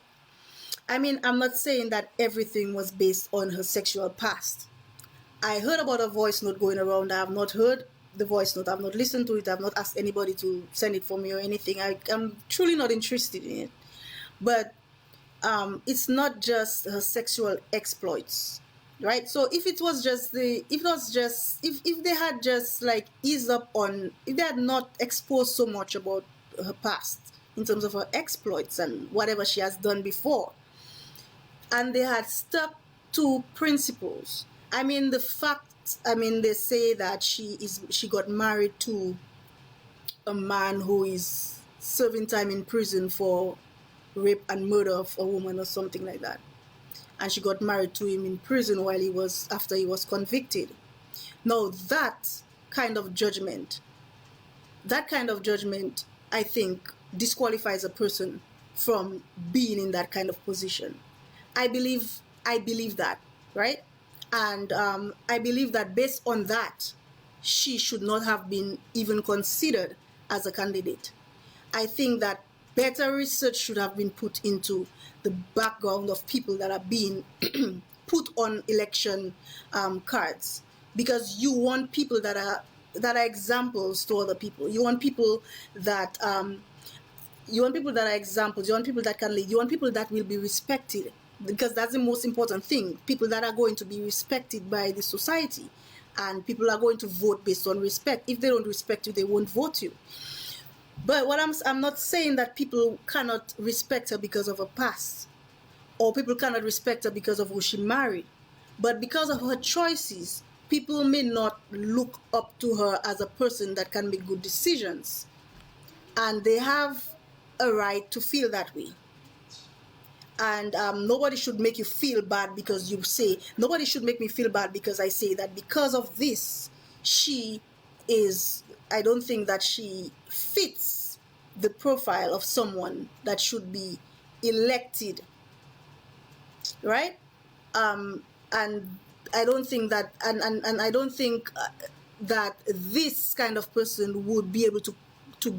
I mean, I'm not saying that everything was based on her sexual past. I heard about a voice note going around. I have not heard the voice note. I've not listened to it. I've not asked anybody to send it for me or anything. I'm truly not interested in it. But it's not just her sexual exploits, right? So if they had just like eased up on, if they had not exposed so much about her past in terms of her exploits and whatever she has done before, and they had stuck to principles. I mean, they say that she got married to a man who is serving time in prison for rape and murder of a woman or something like that, and she got married to him in prison after he was convicted. Now that kind of judgment, I think disqualifies a person from being in that kind of position. I believe that, right? And I believe that based on that, she should not have been even considered as a candidate. I think that better research should have been put into the background of people that are being put on election cards, because you want people that are examples to other people. You want people that are examples. You want people that can lead. You want people that will be respected, because that's the most important thing. People that are going to be respected by the society, and people are going to vote based on respect. If they don't respect you, they won't vote you. But I'm not saying that people cannot respect her because of her past, or people cannot respect her because of who she married. But because of her choices, people may not look up to her as a person that can make good decisions. And they have a right to feel that way. And nobody should make you feel bad because you say, nobody should make me feel bad because I say that because of this, I don't think that she fits the profile of someone that should be elected, right? And I don't think that, and I don't think that this kind of person would be able to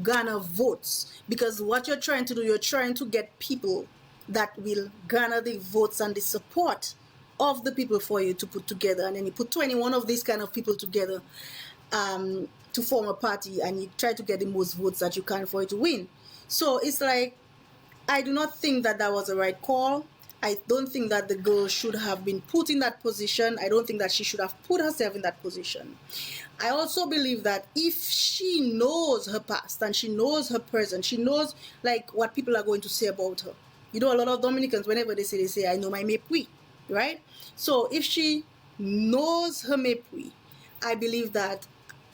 garner votes, because what you're trying to do, you're trying to get people that will garner the votes and the support of the people for you to put together, and then you put 21 of these kind of people together to form a party, and you try to get the most votes that you can for it to win. So it's like, I do not think that was the right call. I don't think that the girl should have been put in that position. I don't think that she should have put herself in that position. I also believe that if she knows her past and she knows her present, she knows like what people are going to say about her. You know, a lot of Dominicans, whenever they say, I know my mepui, right? So if she knows her mepui, I believe that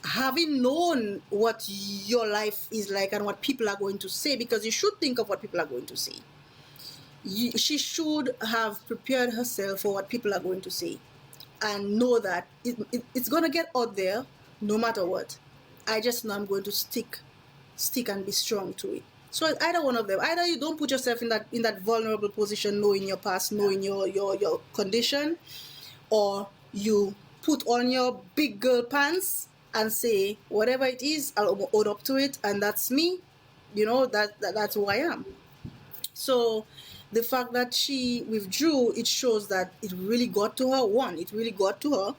having known what your life is like and what people are going to say, because you should think of what people are going to say, she should have prepared herself for what people are going to say and know that it's going to get out there no matter what. I just know I'm going to stick and be strong to it. So it's either one of them. Either you don't put yourself in that vulnerable position, knowing your past, knowing your condition, or you put on your big girl pants and say whatever it is, I'll own up to it, and that's me. You know, that's who I am. So the fact that she withdrew, it shows that it really got to her. One, it really got to her,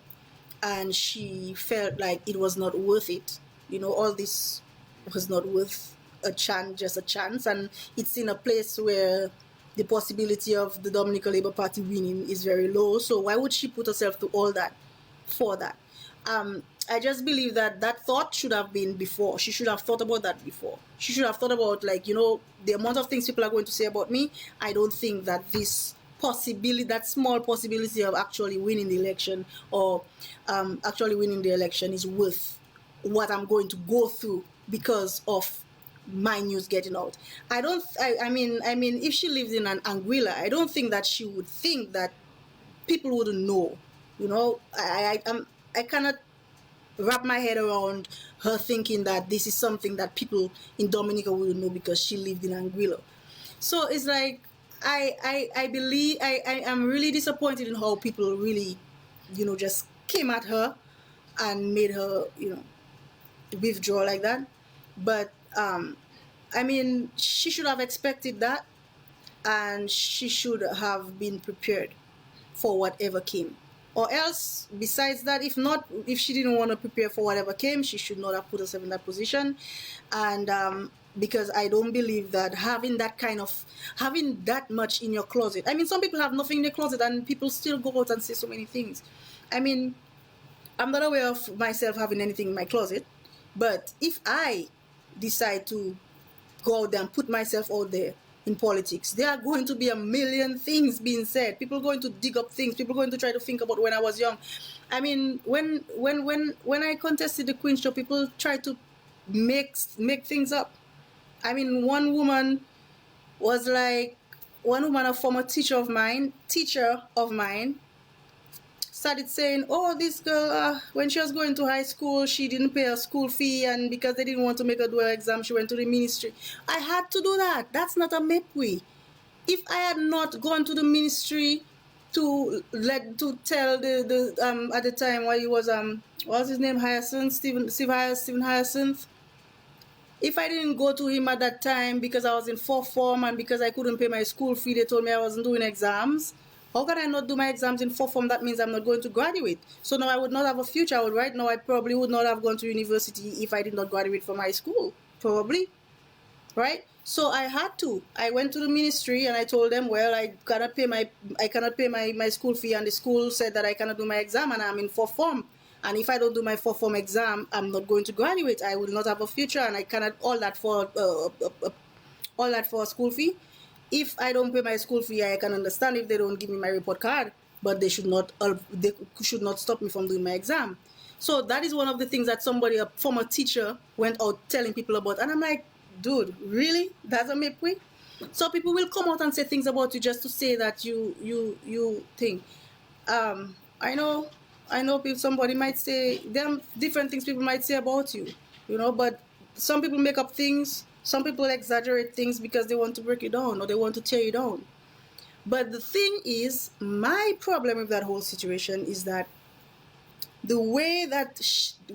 and she felt like it was not worth it. You know, all this was not worth a chance, just a chance. And it's in a place where the possibility of the Dominican Labour Party winning is very low. So why would she put herself through all that for that? I just believe that thought should have been before. She should have thought about that before. She should have thought about, like, you know, the amount of things people are going to say about me. I don't think that this possibility, that small possibility of actually winning the election or actually winning the election is worth what I'm going to go through because of my news getting out. I mean, if she lived in an Anguilla, I don't think that she would think that people wouldn't know. You know, I cannot wrap my head around her thinking that this is something that people in Dominica wouldn't know because she lived in Anguilla. So it's like I believe I am really disappointed in how people really, you know, just came at her and made her, you know, withdraw like that. But I mean, she should have expected that, and she should have been prepared for whatever came. Or else, besides that, if she didn't want to prepare for whatever came, she should not have put herself in that position. And because I don't believe that having that much in your closet. I mean, some people have nothing in their closet and people still go out and say so many things. I mean, I'm not aware of myself having anything in my closet, but if I decide to go out there and put myself out there in politics, there are going to be a million things being said. People are going to dig up things. People are going to try to think about when I was young. I mean, when I contested the Queen Show, people tried to make things up. I mean, one woman, a former teacher of mine, started saying, oh, this girl, when she was going to high school, she didn't pay her school fee, and because they didn't want to make her do her exam, she went to the ministry. I had to do that. That's not a mepui. If I had not gone to the ministry to tell the at the time while he was what was his name, Stephen Hyacinth. If I didn't go to him at that time because I was in fourth form and because I couldn't pay my school fee, they told me I wasn't doing exams. How can I not do my exams in fourth form? That means I'm not going to graduate. So now I would not have a future. Right now I probably would not have gone to university if I did not graduate from high school. Probably. Right? So I had to. I went to the ministry and I told them, well, I cannot pay my school fee, and the school said that I cannot do my exam and I'm in fourth form. And if I don't do my fourth form exam, I'm not going to graduate. I will not have a future, and I cannot all that for a school fee. If I don't pay my school fee, I can understand if they don't give me my report card, but they should not stop me from doing my exam. So that is one of the things that a former teacher, went out telling people about, and I'm like, dude, really? That's a mepui? So people will come out and say things about you just to say that you think. I know somebody might say, there are different things people might say about you, you know, but some people make up things, some people exaggerate things because they want to break you down or they want to tear you down. But the thing is, my problem with that whole situation is that the way that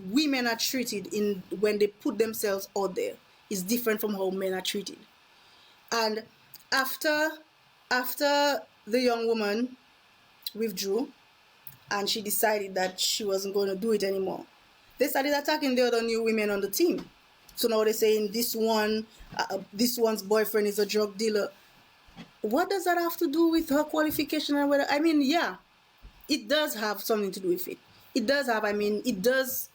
women are treated when they put themselves out there is different from how men are treated. And after the young woman withdrew and she decided that she wasn't going to do it anymore, they started attacking the other new women on the team. So now they're saying this one's boyfriend is a drug dealer. What does that have to do with her qualification and whether, I mean, yeah, it does have something to do with it. It does have, I mean, it does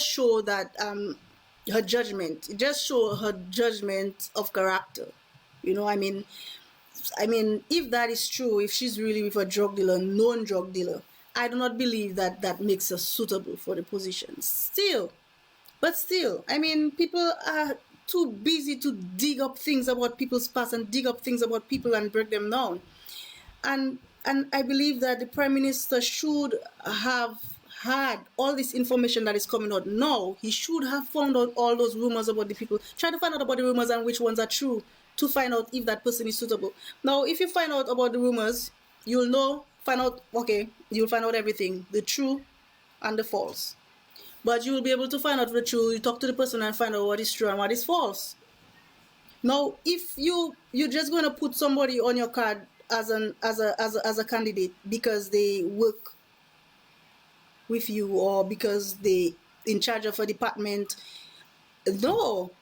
show that her judgment. It does show her judgment of character. You know, I mean, if that is true, if she's really with a drug dealer, known drug dealer, I do not believe that that makes her suitable for the position. Still, but still, I mean, people are too busy to dig up things about people's past and dig up things about people and break them down. And I believe that the Prime Minister should have had all this information that is coming out now. He should have found out all those rumors about the people, try to find out about the rumors and which ones are true to find out if that person is suitable. Now, if you find out about the rumors, you'll know, find out, okay, you'll find out everything, the true and the false. But you will be able to find out the truth. You talk to the person and find out what is true and what is false. Now, if you're just going to put somebody on your card as a candidate because they work with you or because they in charge of a department, no.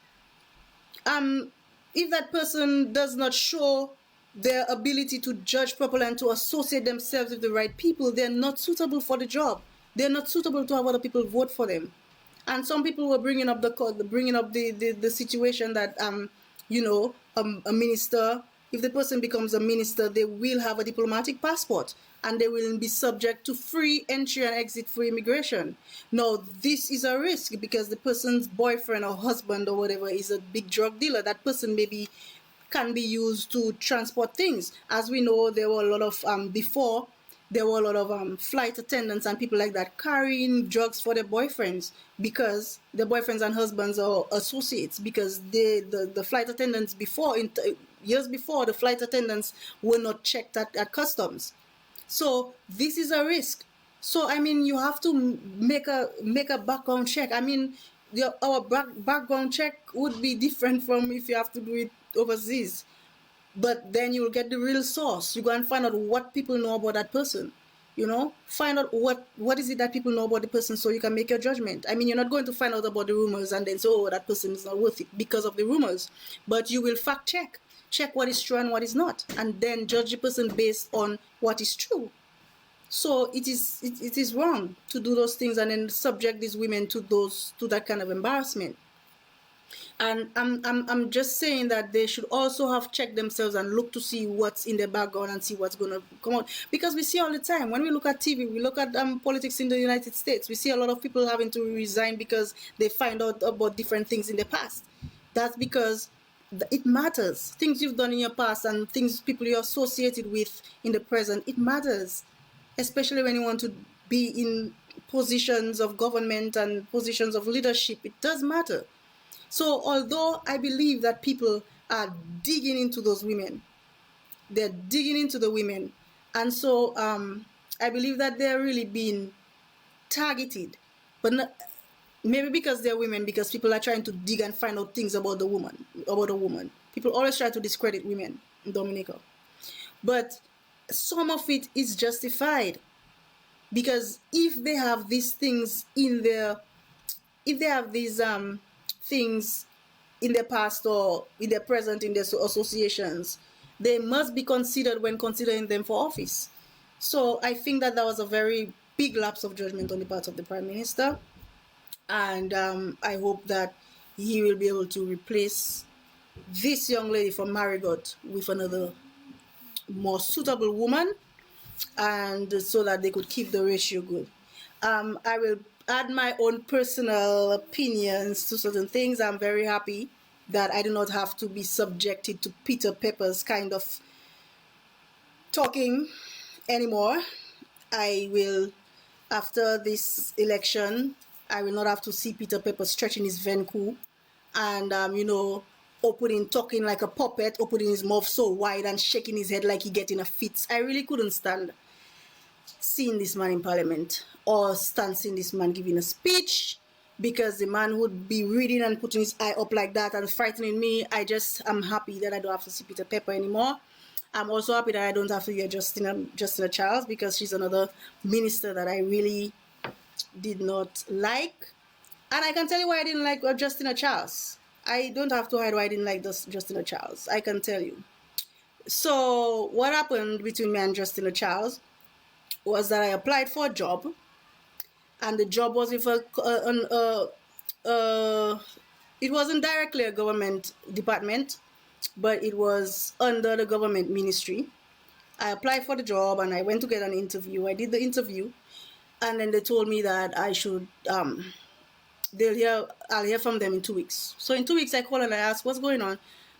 If that person does not show their ability to judge properly and to associate themselves with the right people, they're not suitable for the job. They're not suitable to have other people vote for them. And some people were bringing up the situation that a minister, if the person becomes a minister, they will have a diplomatic passport and they will be subject to free entry and exit for immigration. Now, this is a risk because the person's boyfriend or husband or whatever is a big drug dealer. That person maybe can be used to transport things. As we know, there were a lot of before there were a lot of flight attendants and people like that carrying drugs for their boyfriends because their boyfriends and husbands are associates, because the flight attendants before, years before, the flight attendants were not checked at customs. So this is a risk. So I mean, you have to make a background check. I mean, our background check would be different from if you have to do it overseas. But then you'll get the real source. You go and find out what people know about that person. Find out what is it that people know about the person so you can make your judgment. I mean, you're not going to find out about the rumors and then say, oh, that person is not worth it because of the rumors. But you will fact check what is true and what is not, and then judge the person based on what is true. So it is wrong to do those things and then subject these women to that kind of embarrassment. And I'm just saying that they should also have checked themselves and look to see what's in the background and see what's going to come out. Because we see all the time, when we look at TV, we look at politics in the United States, we see a lot of people having to resign because they find out about different things in the past. That's because it matters. Things you've done in your past and things people you're associated with in the present, it matters. Especially when you want to be in positions of government and positions of leadership, it does matter. So although I believe that people are digging into those women, they're digging into the women. And so I believe that they're really being targeted. But not, maybe because they're women, because people are trying to dig and find out things about a woman. People always try to discredit women in Dominica. But some of it is justified. Because if they have these things in their, if they have these things in their past or in their present in their associations, they must be considered when considering them for office. So I think that was a very big lapse of judgment on the part of the Prime Minister, and I hope that he will be able to replace this young lady from Marigot with another more suitable woman, and so that they could keep the ratio good. I will add my own personal opinions to certain things. I'm very happy that I do not have to be subjected to Peter Pepper's kind of talking anymore. I will, after this election, I will not have to see Peter Pepper stretching his venku and, opening, talking like a puppet, opening his mouth so wide and shaking his head like he getting a fit. I really couldn't stand seeing this man in parliament or seeing this man giving a speech, because the man would be reading and putting his eye up like that and frightening me. I'm happy that I don't have to see Peter Pepper anymore. I'm also happy that I don't have to hear Justina Charles, because she's another minister that I really did not like. And I can tell you why I didn't like Justina Charles. I don't have to hide why I didn't like Justina Charles. I can tell you. So what happened between me and Justina Charles was that I applied for a job, and the job was with it wasn't directly a government department, but it was under the government ministry. I applied for the job and I went to get an interview. I did the interview, and then they told me that I should I'll hear from them in 2 weeks. So in 2 weeks I called and I asked what's going on.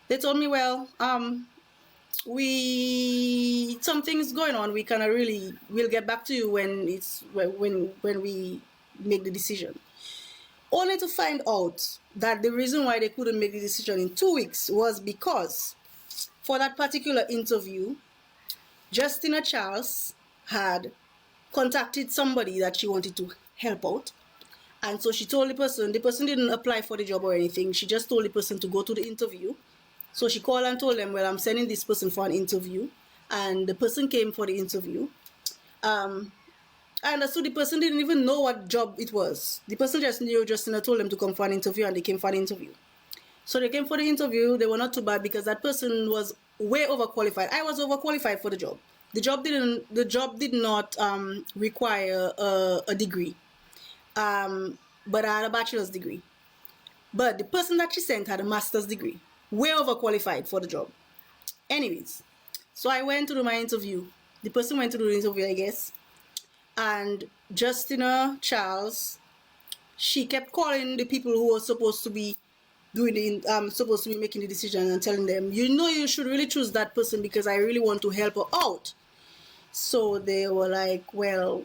They told me, well, something's going on. We cannot really, we'll get back to you when we make the decision. Only to find out that the reason why they couldn't make the decision in 2 weeks was because for that particular interview, Justina Charles had contacted somebody that she wanted to help out. And so she told the person didn't apply for the job or anything. She just told the person to go to the interview. So she called and told them, well, I'm sending this person for an interview. And the person came for the interview. And so the person didn't even know what job it was. The person just knew Justina told them to come for an interview, and they came for an interview. So they came for the interview. They were not too bad because that person was way overqualified. I was overqualified for the job. The job did not require a degree. But I had a bachelor's degree. But the person that she sent had a master's degree. Way overqualified for the job. Anyways, so I went to do my interview. The person went to do the interview, I guess. And Justina Charles, she kept calling the people who were supposed to be making the decision and telling them, you should really choose that person because I really want to help her out. So they were like, well,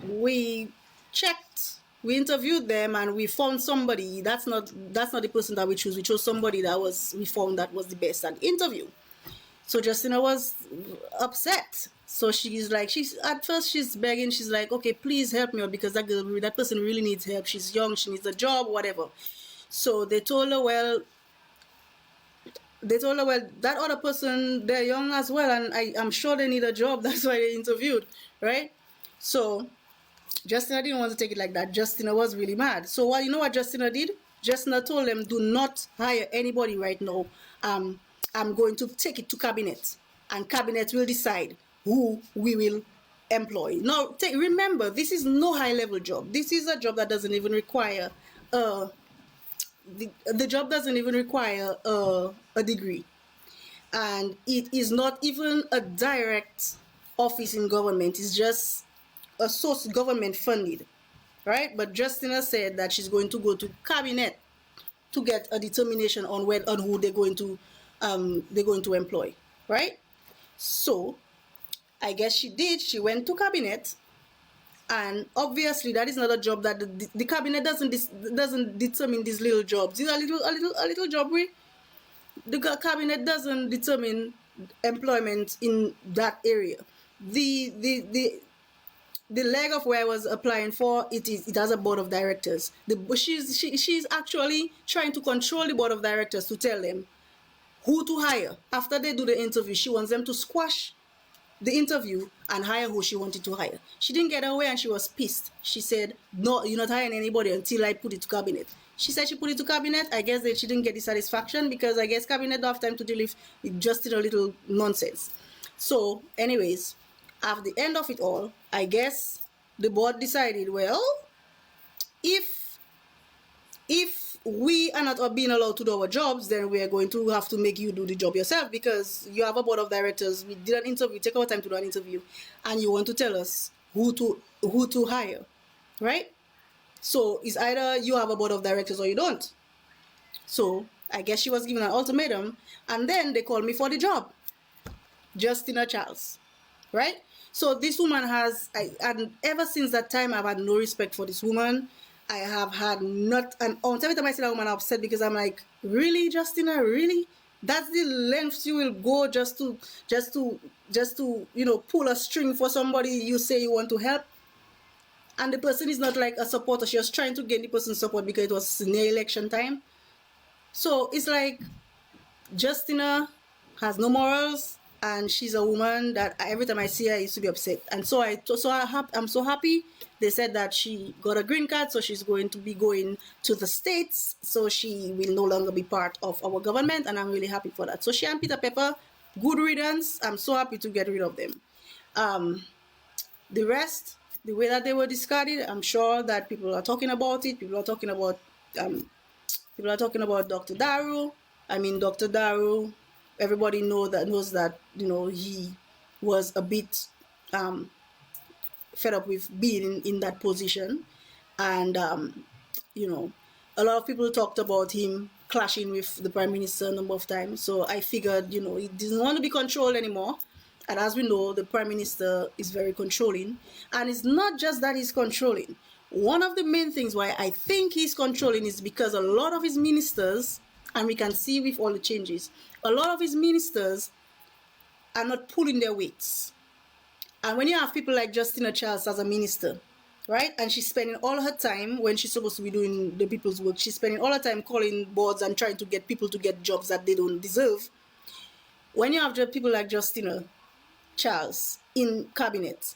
we checked, we interviewed them, and we found somebody. That's not the person that we chose. We chose somebody we found that was the best at the interview. So Justina was upset. So at first she's begging. She's like, okay, please help me out because that person really needs help. She's young. She needs a job, whatever. So they told her, well, that other person, they're young as well, and I'm sure they need a job. That's why they interviewed, right? So Justina didn't want to take it like that. Justina was really mad. So you know what Justina did? Justina told them, do not hire anybody right now. I'm going to take it to cabinet, and cabinet will decide who we will employ. Now, remember, this is no high-level job. This is a job that doesn't even require the job doesn't even require a degree, and it is not even a direct office in government. It's just a source government funded, right? But Justina said that she's going to go to cabinet to get a determination on who they're going to employ, right? So I guess she did. She went to cabinet. And obviously, that is not a job that the cabinet doesn't determine these little jobs. These are a little job. The cabinet doesn't determine employment in that area. The leg of where I was applying for, it has a board of directors. She's actually trying to control the board of directors to tell them who to hire. After they do the interview, she wants them to squash the interview and hire who she wanted to hire. She didn't get her way and she was pissed. She said, no, you're not hiring anybody until I put it to cabinet. She said she put it to cabinet. I guess that she didn't get the satisfaction because I guess cabinet don't have time to deal with just a little nonsense. So anyways, at the end of it all, I guess the board decided, well, if we are not being allowed to do our jobs, then we are going to have to make you do the job yourself because you have a board of directors. We did an interview, take our time to do an interview, and you want to tell us who to hire, right? So it's either you have a board of directors or you don't. So I guess she was given an ultimatum, and then they called me for the job. Justina Charles, right? So this woman and ever since that time, I've had no respect for this woman. I have had not an ounce. Every time I see that woman, I'm upset because I'm like, really, Justina, really? That's the lengths you will go just to pull a string for somebody you say you want to help, and the person is not like a supporter. She was trying to gain the person's support because it was near election time. So it's like Justina has no morals, and she's a woman that every time I see her, I used to be upset. And so I'm so happy. They said that she got a green card, so she's going to be going to the States. So she will no longer be part of our government, and I'm really happy for that. So she and Peter Pepper, Good riddance. I'm so happy to get rid of them. The rest, the way that they were discarded, I'm sure that people are talking about it. People are talking about Dr. Daru. I mean, Dr. Daru. Everybody knows that he was a bit fed up with being in that position, and a lot of people talked about him clashing with the Prime Minister a number of times. So I figured, he didn't want to be controlled anymore. And as we know, the Prime Minister is very controlling. And it's not just that he's controlling. One of the main things why I think he's controlling is because a lot of his ministers, and we can see with all the changes, a lot of his ministers are not pulling their weights. And when you have people like Justina Charles as a minister, right, and she's spending all her time when she's supposed to be doing the people's work, she's spending all her time calling boards and trying to get people to get jobs that they don't deserve. When you have people like Justina Charles in cabinet,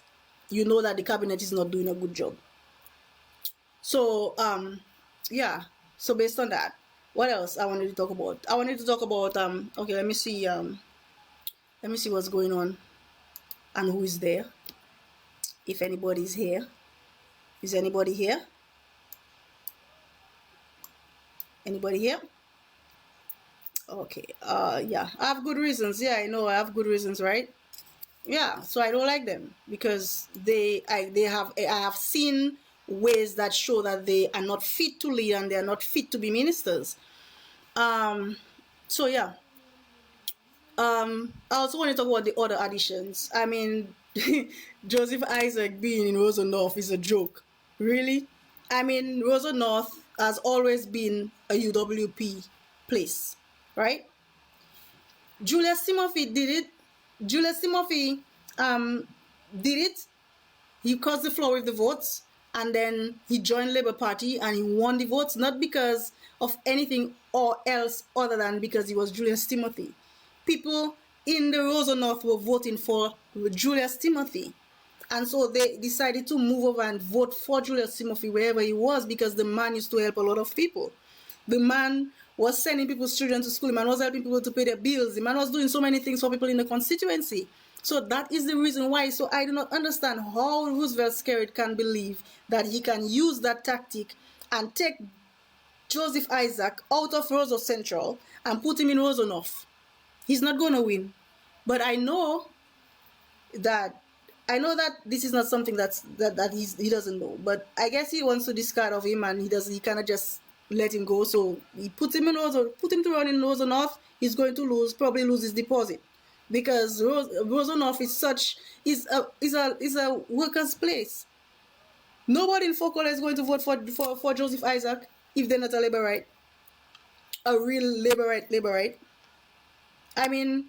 you know that the cabinet is not doing a good job. So yeah, so based on that, what else I wanted to talk about? I wanted to talk about okay, let me see what's going on and who is there, if anybody's here. Is anybody here? Anybody here? Okay. Yeah, I have good reasons. Yeah, I know I have good reasons, right? Yeah, so I don't like them because I have seen ways that show that they are not fit to lead and they are not fit to be ministers. So yeah. I also want to talk about the other additions. I mean, Joseph Isaac being in Rosa North is a joke. Really? I mean, Rosa North has always been a UWP place, right? Julius Timothy did it. Julius Timothy did it. He caused the floor with the votes, and then he joined Labour Party and he won the votes, not because of anything or else other than because he was Julius Timothy. People in the Rosa North were voting for Julius Timothy. And so they decided to move over and vote for Julius Timothy wherever he was, because the man used to help a lot of people. The man was sending people's children to school. The man was helping people to pay their bills. The man was doing so many things for people in the constituency. So that is the reason why. So I do not understand how Roosevelt Skerrit can believe that he can use that tactic and take Joseph Isaac out of Rosa Central and put him in Rosa North. He's not going to win. But I know that this is not something that he doesn't know. But I guess he wants to discard of him, and he cannot just let him go. So he put him to run in Rosa North. He's going to probably lose his deposit, because Rosa North is a workers' place. Nobody in Fokola is going to vote for Joseph Isaac if they're not a Labourite, a real Labourite. I mean,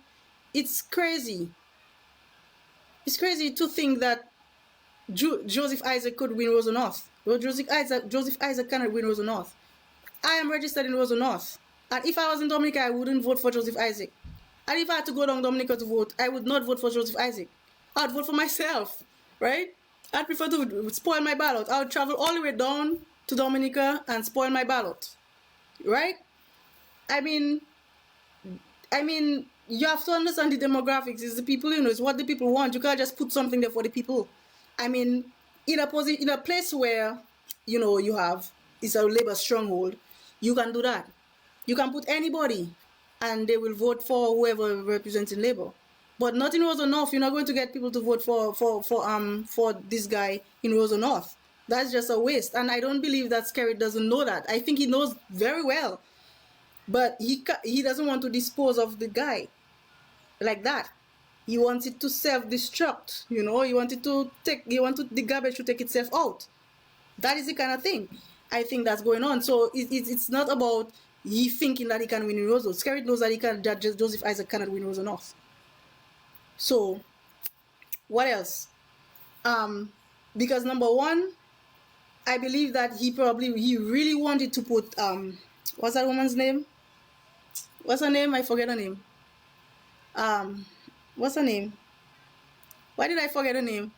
it's crazy. It's crazy to think that Joseph Isaac could win Rosa North. Well, Joseph Isaac cannot win Rosa North. I am registered in Rosa North. And if I was in Dominica, I wouldn't vote for Joseph Isaac. And if I had to go down Dominica to vote, I would not vote for Joseph Isaac. I'd vote for myself, right? I'd prefer to spoil my ballot. I would travel all the way down to Dominica and spoil my ballot, right? I mean, you have to understand the demographics. It's the people, it's what the people want. You can't just put something there for the people. I mean, in a place where, you have, it's a Labour stronghold, you can do that. You can put anybody and they will vote for whoever represents in Labour. But not in Rosa North. You're not going to get people to vote for this guy in Rosa North. That's just a waste. And I don't believe that Skerrit doesn't know that. I think he knows very well. But he doesn't want to dispose of the guy like that. He wants it to self-destruct, he wanted the garbage to take itself out. That is the kind of thing I think that's going on. So it's not about he thinking that he can win in Rosa. Skerrit knows that Joseph Isaac cannot win Rosa North. So what else? Because number one, I believe that he really wanted to put what's that woman's name? What's her name? I forget her name. What's her name? Why did I forget her name?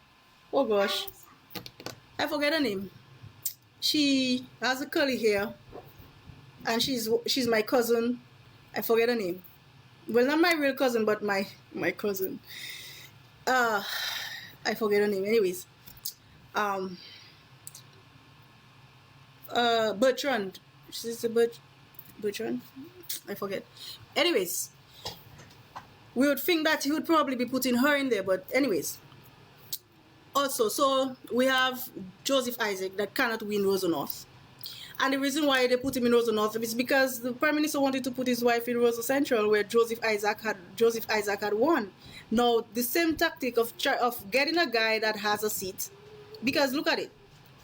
Oh gosh, I forget her name. She has a curly hair, and she's my cousin. I forget her name. Well, not my real cousin, but my cousin. Uh, I forget her name. Anyways, um, Bertrand. She's a Bertrand. I forget. Anyways, we would think that he would probably be putting her in there, but anyways. Also, so we have Joseph Isaac that cannot win Rosa North. And the reason why they put him in Rosa North is because the Prime Minister wanted to put his wife in Rosa Central, where Joseph Isaac had won. Now, the same tactic of getting a guy that has a seat, because look at it,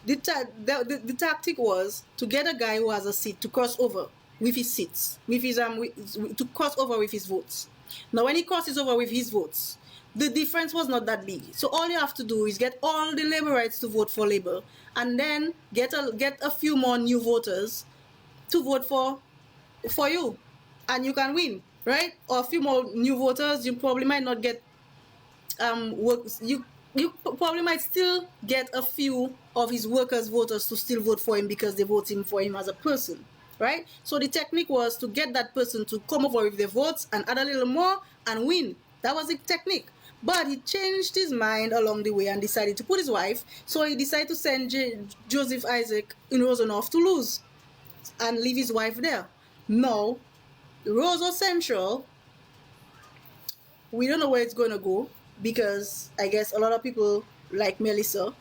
the tactic was to get a guy who has a seat to cross over with his seats, to cross over with his votes. Now, when he crosses over with his votes, the difference was not that big. So all you have to do is get all the Laborites to vote for Labour, and then get a few more new voters to vote for you, and you can win, right? Or a few more new voters, you probably might not get you probably might still get a few of his workers' voters to still vote for him because they vote for him as a person, right? So the technique was to get that person to come over with their votes and add a little more and win. That was the technique. But he changed his mind along the way and decided to put his wife. So he decided to send Joseph Isaac in Rosa North to lose and leave his wife there. Now, Rosa Central, we don't know where it's going to go, because I guess a lot of people like Melissa,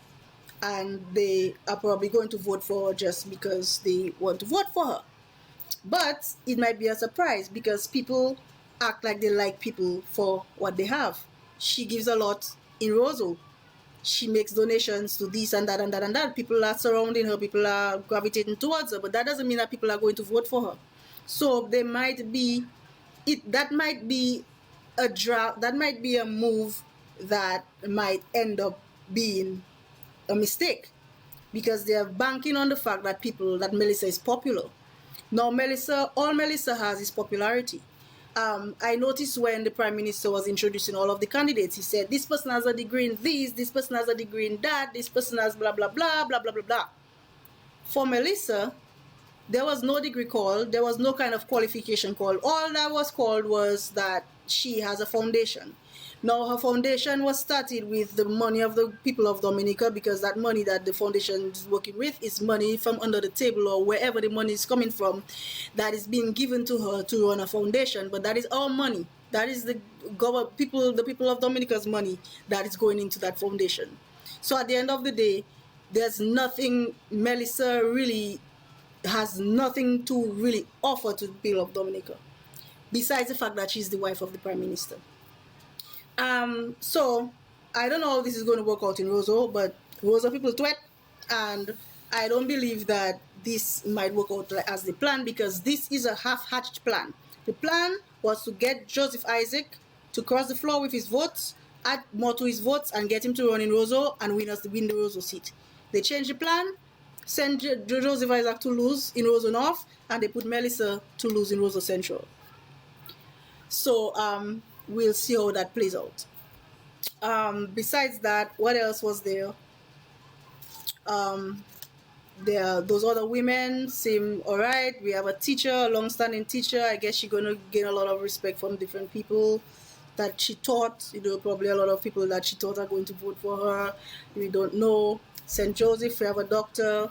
and they are probably going to vote for her just because they want to vote for her. But it might be a surprise, because people act like they like people for what they have. She gives a lot in Roseau. She makes donations to this and that and that and that. People are surrounding her, people are gravitating towards her, but that doesn't mean that people are going to vote for her. So there might be that might be a move that might end up being a mistake, because they are banking on the fact that Melissa is popular. Now, all Melissa has is popularity. I noticed when the Prime Minister was introducing all of the candidates, he said, this person has a degree in this person has a degree in that, this person has blah, blah, blah, blah, blah, blah, blah. For Melissa, there was no degree called, there was no kind of qualification called. All that was called was that she has a foundation. Now, her foundation was started with the money of the people of Dominica, because that money that the foundation is working with is money from under the table or wherever the money is coming from, that is being given to her to run a foundation. But that is our money. That is the people of Dominica's money that is going into that foundation. So at the end of the day, there's nothing, Melissa really has nothing to really offer to the people of Dominica, besides the fact that she's the wife of the Prime Minister. So I don't know how this is going to work out in Roseau, but Roseau people tweet, and I don't believe that this might work out as the plan, because this is a half-hatched plan. The plan was to get Joseph Isaac to cross the floor with his votes, add more to his votes, and get him to run in Roseau and win the Roseau seat. They changed the plan, sent Joseph Isaac to lose in Roseau North, and they put Melissa to lose in Roseau Central. So we'll see how that plays out. Besides that, what else was there? Those other women seem all right. We have a teacher, a long-standing teacher. I guess she's going to gain a lot of respect from different people that she taught. Probably a lot of people that she taught are going to vote for her. We don't know. St. Joseph, we have a doctor.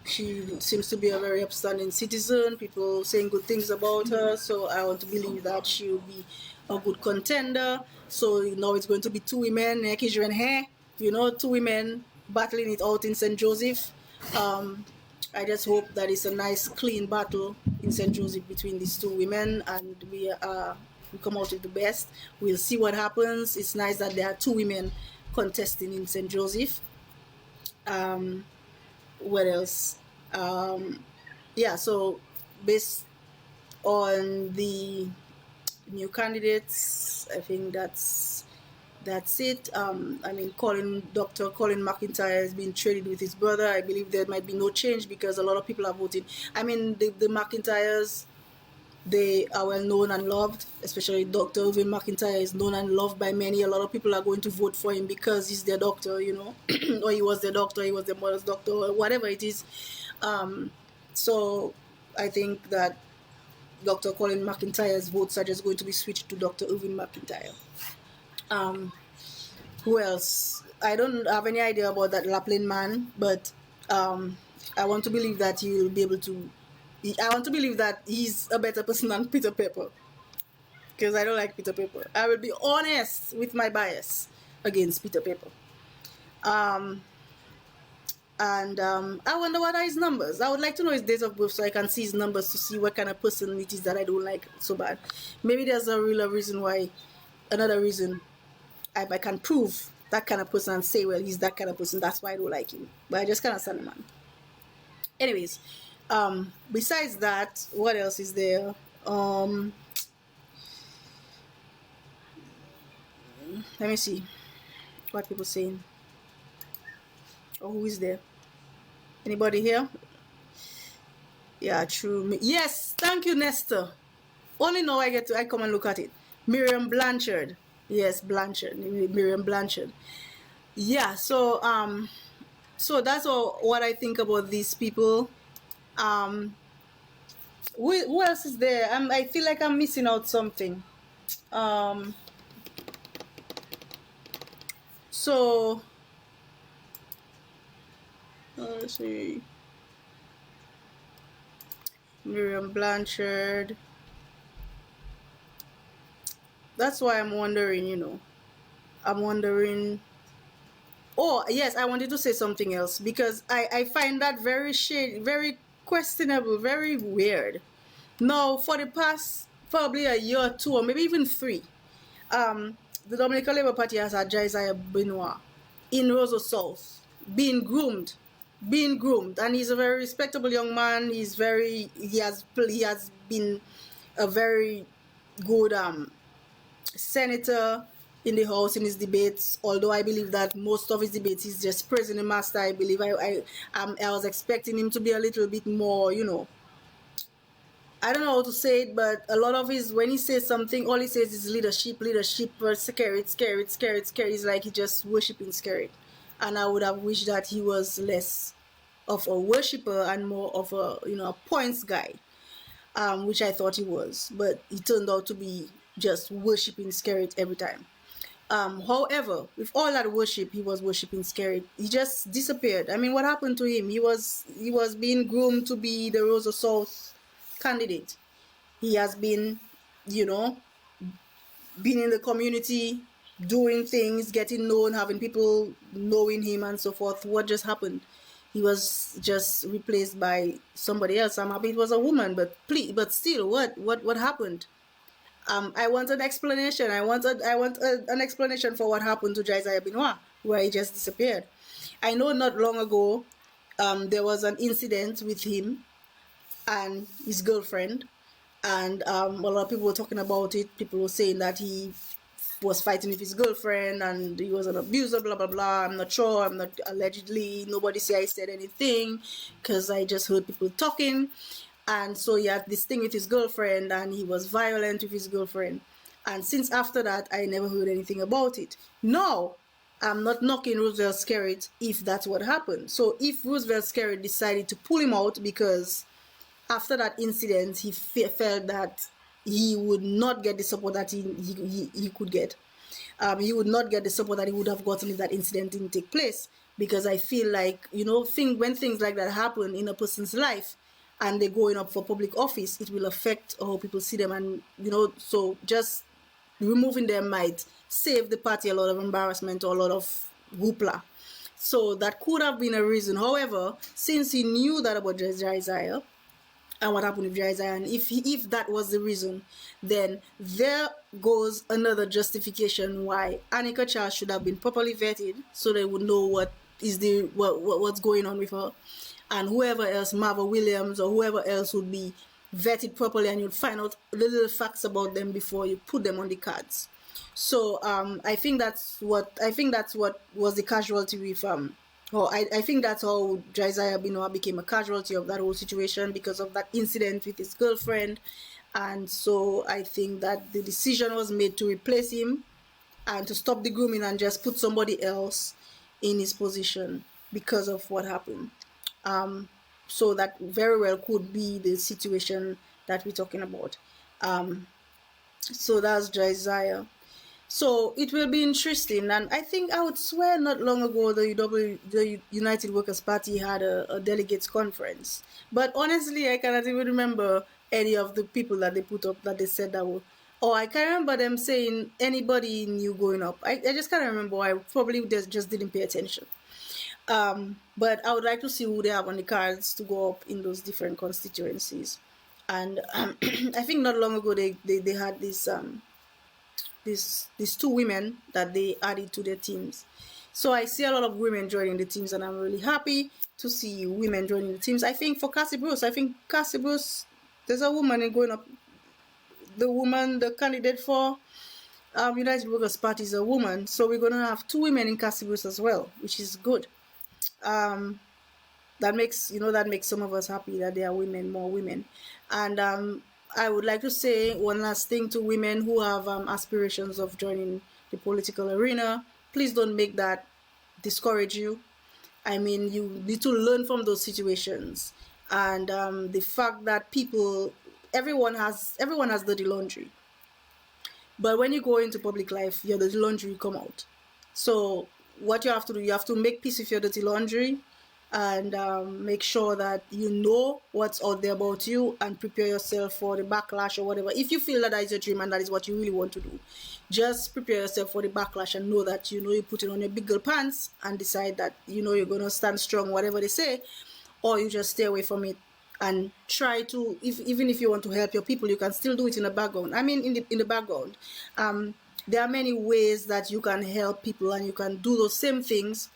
She seems to be a very upstanding citizen. People saying good things about her. So I want to believe that she will be a good contender. So now it's going to be two women, two women battling it out in St. Joseph. I just hope that it's a nice, clean battle in St. Joseph between these two women, and we come out with the best. We'll see what happens. It's nice that there are two women contesting in St. Joseph. What else? So based on the new candidates, I think that's it. Dr. Colin McIntyre has been traded with his brother. I believe there might be no change, because a lot of people are voting. The McIntyres, they are well known and loved, especially Dr. Irvin McIntyre is known and loved by many. A lot of people are going to vote for him because he's their doctor, or he was their doctor, he was their mother's doctor, or whatever it is. So I think that Dr. Colin McIntyre's votes are just going to be switched to Dr. Irving McIntyre. Who else? I don't have any idea about that Lapland man, but I want to believe that he will be able to. I want to believe that he's a better person than Peter Pepper, because I don't like Peter Pepper. I will be honest with my bias against Peter Pepper. I wonder what are his numbers. I would like to know his date of birth so I can see his numbers to see what kind of person it is that I don't like so bad. Maybe there's a real reason why, another reason I can prove that kind of person and say, well, he's that kind of person, that's why I don't like him. But I just can't stand him, man. Anyways, besides that, what else is there? Let me see what people saying. Oh, who is there? Anybody here? Yeah, true. Yes, thank you, Nestor. Only now I come and look at it. Miriam Blanchard. Yes, Blanchard. Miriam Blanchard. Yeah, so that's all what I think about these people. Who else is there? I feel like I'm missing out something. So let's see. Miriam Blanchard. That's why I'm wondering, I'm wondering. Oh, yes, I wanted to say something else because I find that very questionable, very weird. Now, for the past probably a year or two, or maybe even 3, the Dominican Labour Party has had Josiah Benoit in Roseau South being groomed, and he's a very respectable young man. He has been a very good senator in the House in his debates, although I believe that most of his debates he's just praising the master. I believe I was expecting him to be a little bit more, I don't know how to say it, but a lot of when he says something, all he says is leadership, Skerrit. It's like he just worshiping Skerrit. And I would have wished that he was less of a worshipper and more of a points guy, which I thought he was. But he turned out to be just worshiping Skerrit every time. However, with all that worship, he was worshiping Skerrit. He just disappeared. I mean, what happened to him? He was being groomed to be the Roseau South candidate. He has been, being in the community, doing things, getting known, having people knowing him and so forth. What just happened? He was just replaced by somebody else. I'm happy it was a woman, but still, what happened? I want an explanation. I want an explanation for what happened to Josiah Benoit, where he just disappeared. I know not long ago, there was an incident with him and his girlfriend, and a lot of people were talking about it. People were saying that he was fighting with his girlfriend and he was an abuser, blah blah blah. I'm not sure. I'm not allegedly. Nobody say I said anything because I just heard people talking. And so he had this thing with his girlfriend and he was violent with his girlfriend. And since after that, I never heard anything about it. No, I'm not knocking Roosevelt Skerrit if that's what happened. So if Roosevelt Skerrit decided to pull him out because after that incident, he felt that he would not get the support that he could get. He would not get the support that he would have gotten if that incident didn't take place. Because I feel like, when things like that happen in a person's life and they're going up for public office, it will affect how people see them. And, so just removing them might save the party a lot of embarrassment or a lot of hoopla. So that could have been a reason. However, since he knew that about Josiah, and what happened with Josiah, and if that was the reason, then there goes another justification why Annika Charles should have been properly vetted so they would know what's going on with her, and whoever else, Marva Williams or whoever else, would be vetted properly, and you'd find out little facts about them before you put them on the cards. So I think that's what was the casualty with I think that's how Josiah Benoit became a casualty of that whole situation, because of that incident with his girlfriend. And so I think that the decision was made to replace him and to stop the grooming and just put somebody else in his position because of what happened. So that very well could be the situation that we're talking about. So that's Josiah. So it will be interesting, and I think I would swear not long ago the United Workers Party had a delegates conference. But honestly, I cannot even remember any of the people that they put up that they said that were. Oh, I can't remember them saying anybody new going up. I just can't remember. I probably just didn't pay attention. But I would like to see who they have on the cards to go up in those different constituencies. And I think not long ago they had these two women that they added to their teams. So I see a lot of women joining the teams, and I'm really happy to see women joining the teams. I think for Cassie Bruce, there's a woman going up. The candidate for United Workers Party is a woman, so we're gonna have two women in Cassie Bruce as well, which is good. That makes some of us happy that there are more women. And I would like to say one last thing to women who have aspirations of joining the political arena. Please don't make that discourage you. I mean, you need to learn from those situations, and the fact that everyone has dirty laundry. But when you go into public life, your dirty laundry come out. So what you have to do, you have to make peace with your dirty laundry, and make sure that you know what's out there about you, and prepare yourself for the backlash or whatever. If you feel that is your dream and that is what you really want to do, just prepare yourself for the backlash, and know that you put it on your big girl pants, and decide that you're going to stand strong whatever they say, or you just stay away from it and try to, even if you want to help your people, you can still do it in the background. I mean, in the background, there are many ways that you can help people, and you can do those same things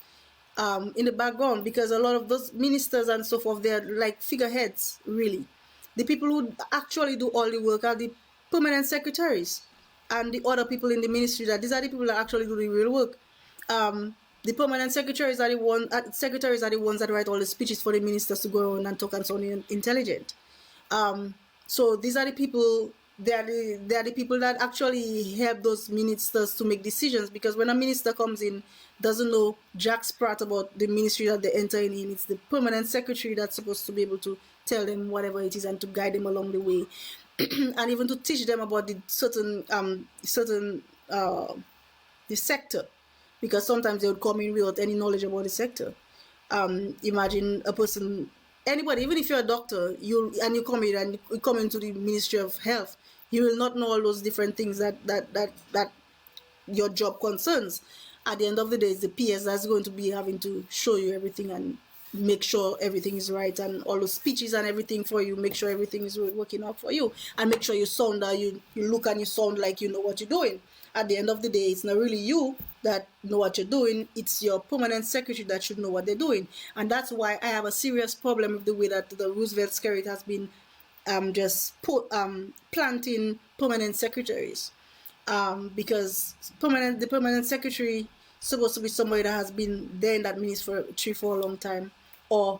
in the background, because a lot of those ministers and so forth, they're like figureheads, really. The people who actually do all the work are the permanent secretaries and the other people in the ministry. These are the people that actually do the real work. The permanent secretaries are the ones that write all the speeches for the ministers to go around and talk and sound intelligent. So these are the people. They are the people that actually help those ministers to make decisions, because when a minister comes in, doesn't know jack sprat about the ministry that they enter in, it's the permanent secretary that's supposed to be able to tell them whatever it is and to guide them along the way, and even to teach them about the the sector, because sometimes they would come in without any knowledge about the sector. Imagine a person, anybody, even if you're a doctor, you come in and you come into the Ministry of Health, you will not know all those different things that your job concerns. At the end of the day, it's the PS that's going to be having to show you everything and make sure everything is right, and all those speeches and everything for you, make sure everything is working out for you, and make sure you sound you look and you sound like you know what you're doing. At the end of the day, it's not really you that know what you're doing, it's your permanent secretary that should know what they're doing. And that's why I have a serious problem with the way that the Roosevelt Skerrit has been planting permanent secretaries, because the permanent secretary supposed to be somebody that has been there in that ministry for a long time, or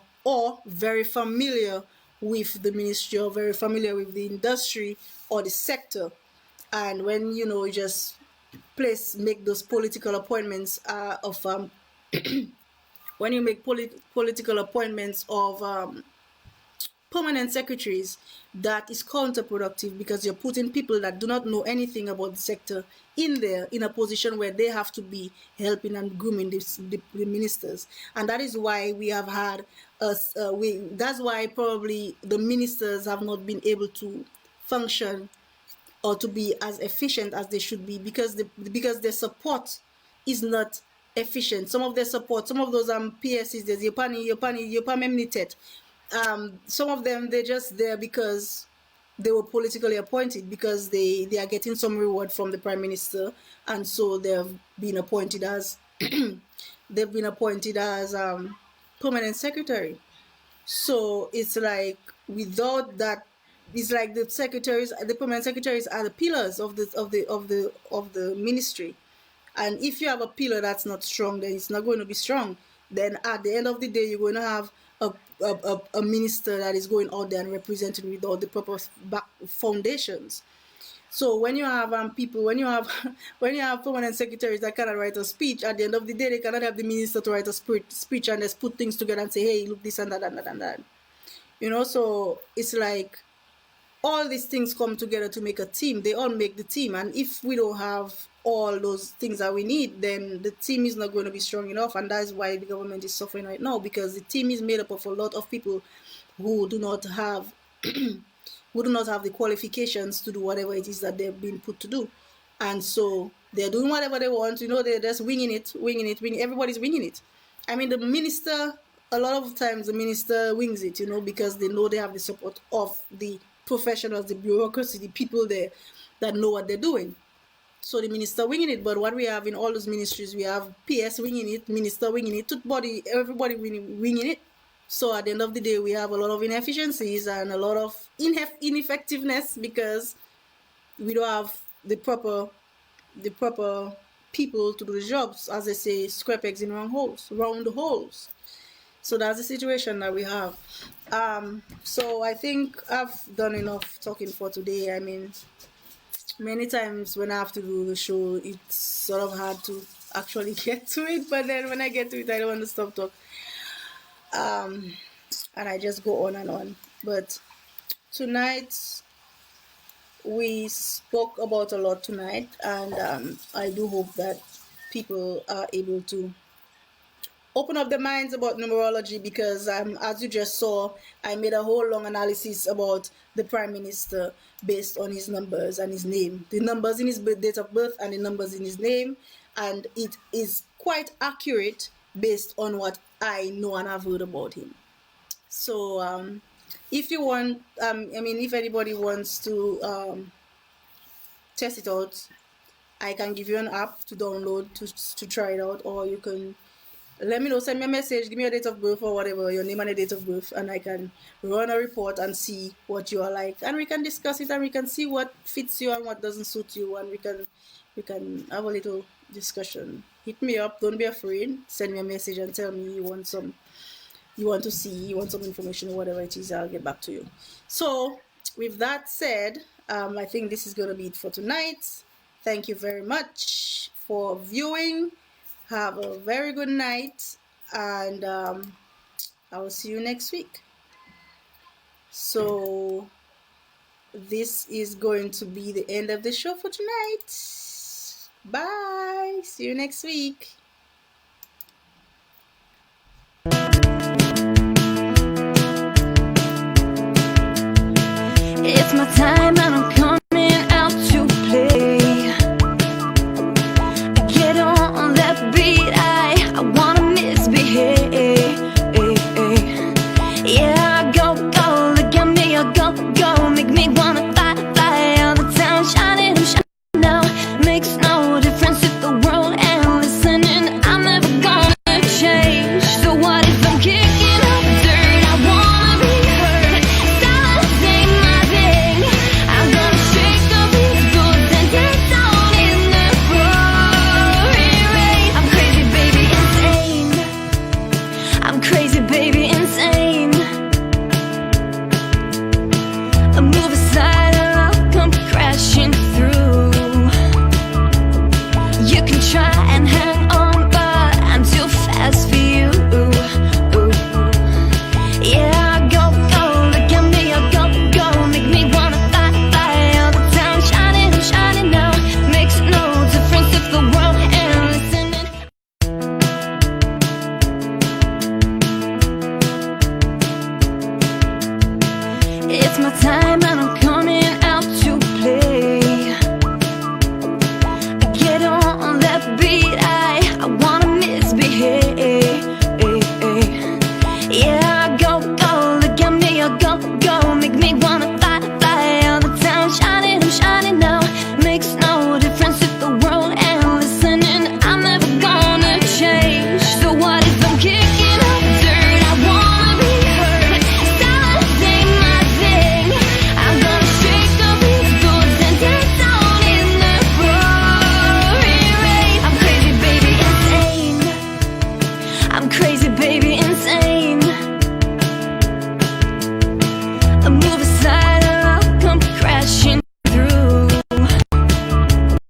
very familiar with the ministry, or very familiar with the industry or the sector. And when you just make those political appointments when you make political appointments of permanent secretaries, that is counterproductive, because you're putting people that do not know anything about the sector in a position where they have to be helping and grooming the ministers. And that is why we have had that's why probably the ministers have not been able to function or to be as efficient as they should be, because their support is not efficient. Some of their support, some of those PSCs, there's Yopani, some of them, they're just there because they were politically appointed, because they are getting some reward from the Prime Minister, and so they've been appointed as permanent secretary. So it's like, without that, it's like the permanent secretaries are the pillars of the ministry. And if you have a pillar that's not strong, then it's not going to be strong. Then at the end of the day, you're going to have a minister that is going out there and representing with all the proper foundations. So when you have when you have permanent secretaries that cannot write a speech, at the end of the day, they cannot have the minister to write a speech and just put things together and say, hey, look, this and that and that and that. So it's like, all these things come together to make a team. They all make the team. And if we don't have all those things that we need, then the team is not going to be strong enough. And that's why the government is suffering right now, because the team is made up of a lot of people who do not have the qualifications to do whatever it is that they've been put to do. And so they're doing whatever they want, they're just winging it. Everybody's winging it. I mean, the minister, a lot of times the minister wings it, because they know they have the support of the professionals, the bureaucracy, the people there that know what they're doing. So the minister winging it. But what we have in all those ministries, we have PS winging it, minister winging it, everybody winging it. So at the end of the day, we have a lot of inefficiencies and a lot of ineffectiveness, because we don't have the proper people to do the jobs. As they say, scrap eggs in round holes. So that's the situation that we have. So I think I've done enough talking for today. I mean, many times when I have to do the show, it's sort of hard to actually get to it. But then when I get to it, I don't want to stop talking. And I just go on and on. But tonight, we spoke about a lot tonight. And I do hope that people are able to open up their minds about numerology, because as you just saw, I made a whole long analysis about the Prime Minister based on his numbers and his name. The numbers in his date of birth and the numbers in his name. And it is quite accurate based on what I know and I've heard about him. So if you want, if anybody wants to test it out, I can give you an app to download to try it out, or you can let me know, send me a message, give me your date of birth or whatever, your name and your date of birth, and I can run a report and see what you are like, and we can discuss it, and we can see what fits you and what doesn't suit you, and we can have a little discussion. Hit me up, don't be afraid, send me a message and tell me you want some information or whatever it is. I'll get back to you. So with that said, I think this is going to be it for tonight. Thank you very much for viewing. Have a very good night, and I will see you next week. So this is going to be the end of the show for tonight. Bye. See you next week. It's my time and I'm coming out to play. Get on that beat, I wanna misbehave. Yeah, go, look at me, go, make me wanna fly all the time, shining now. Makes no difference if the world ain't listening, I'm never gonna change. So what if I'm kicking up dirt? I wanna be heard. Silence ain't my thing. I'm gonna shake up these boots and dance on in the pouring rain. I'm crazy, baby, insane. I'm crazy, baby, insane. I move aside or I'll come crashing through. You can try and hang on.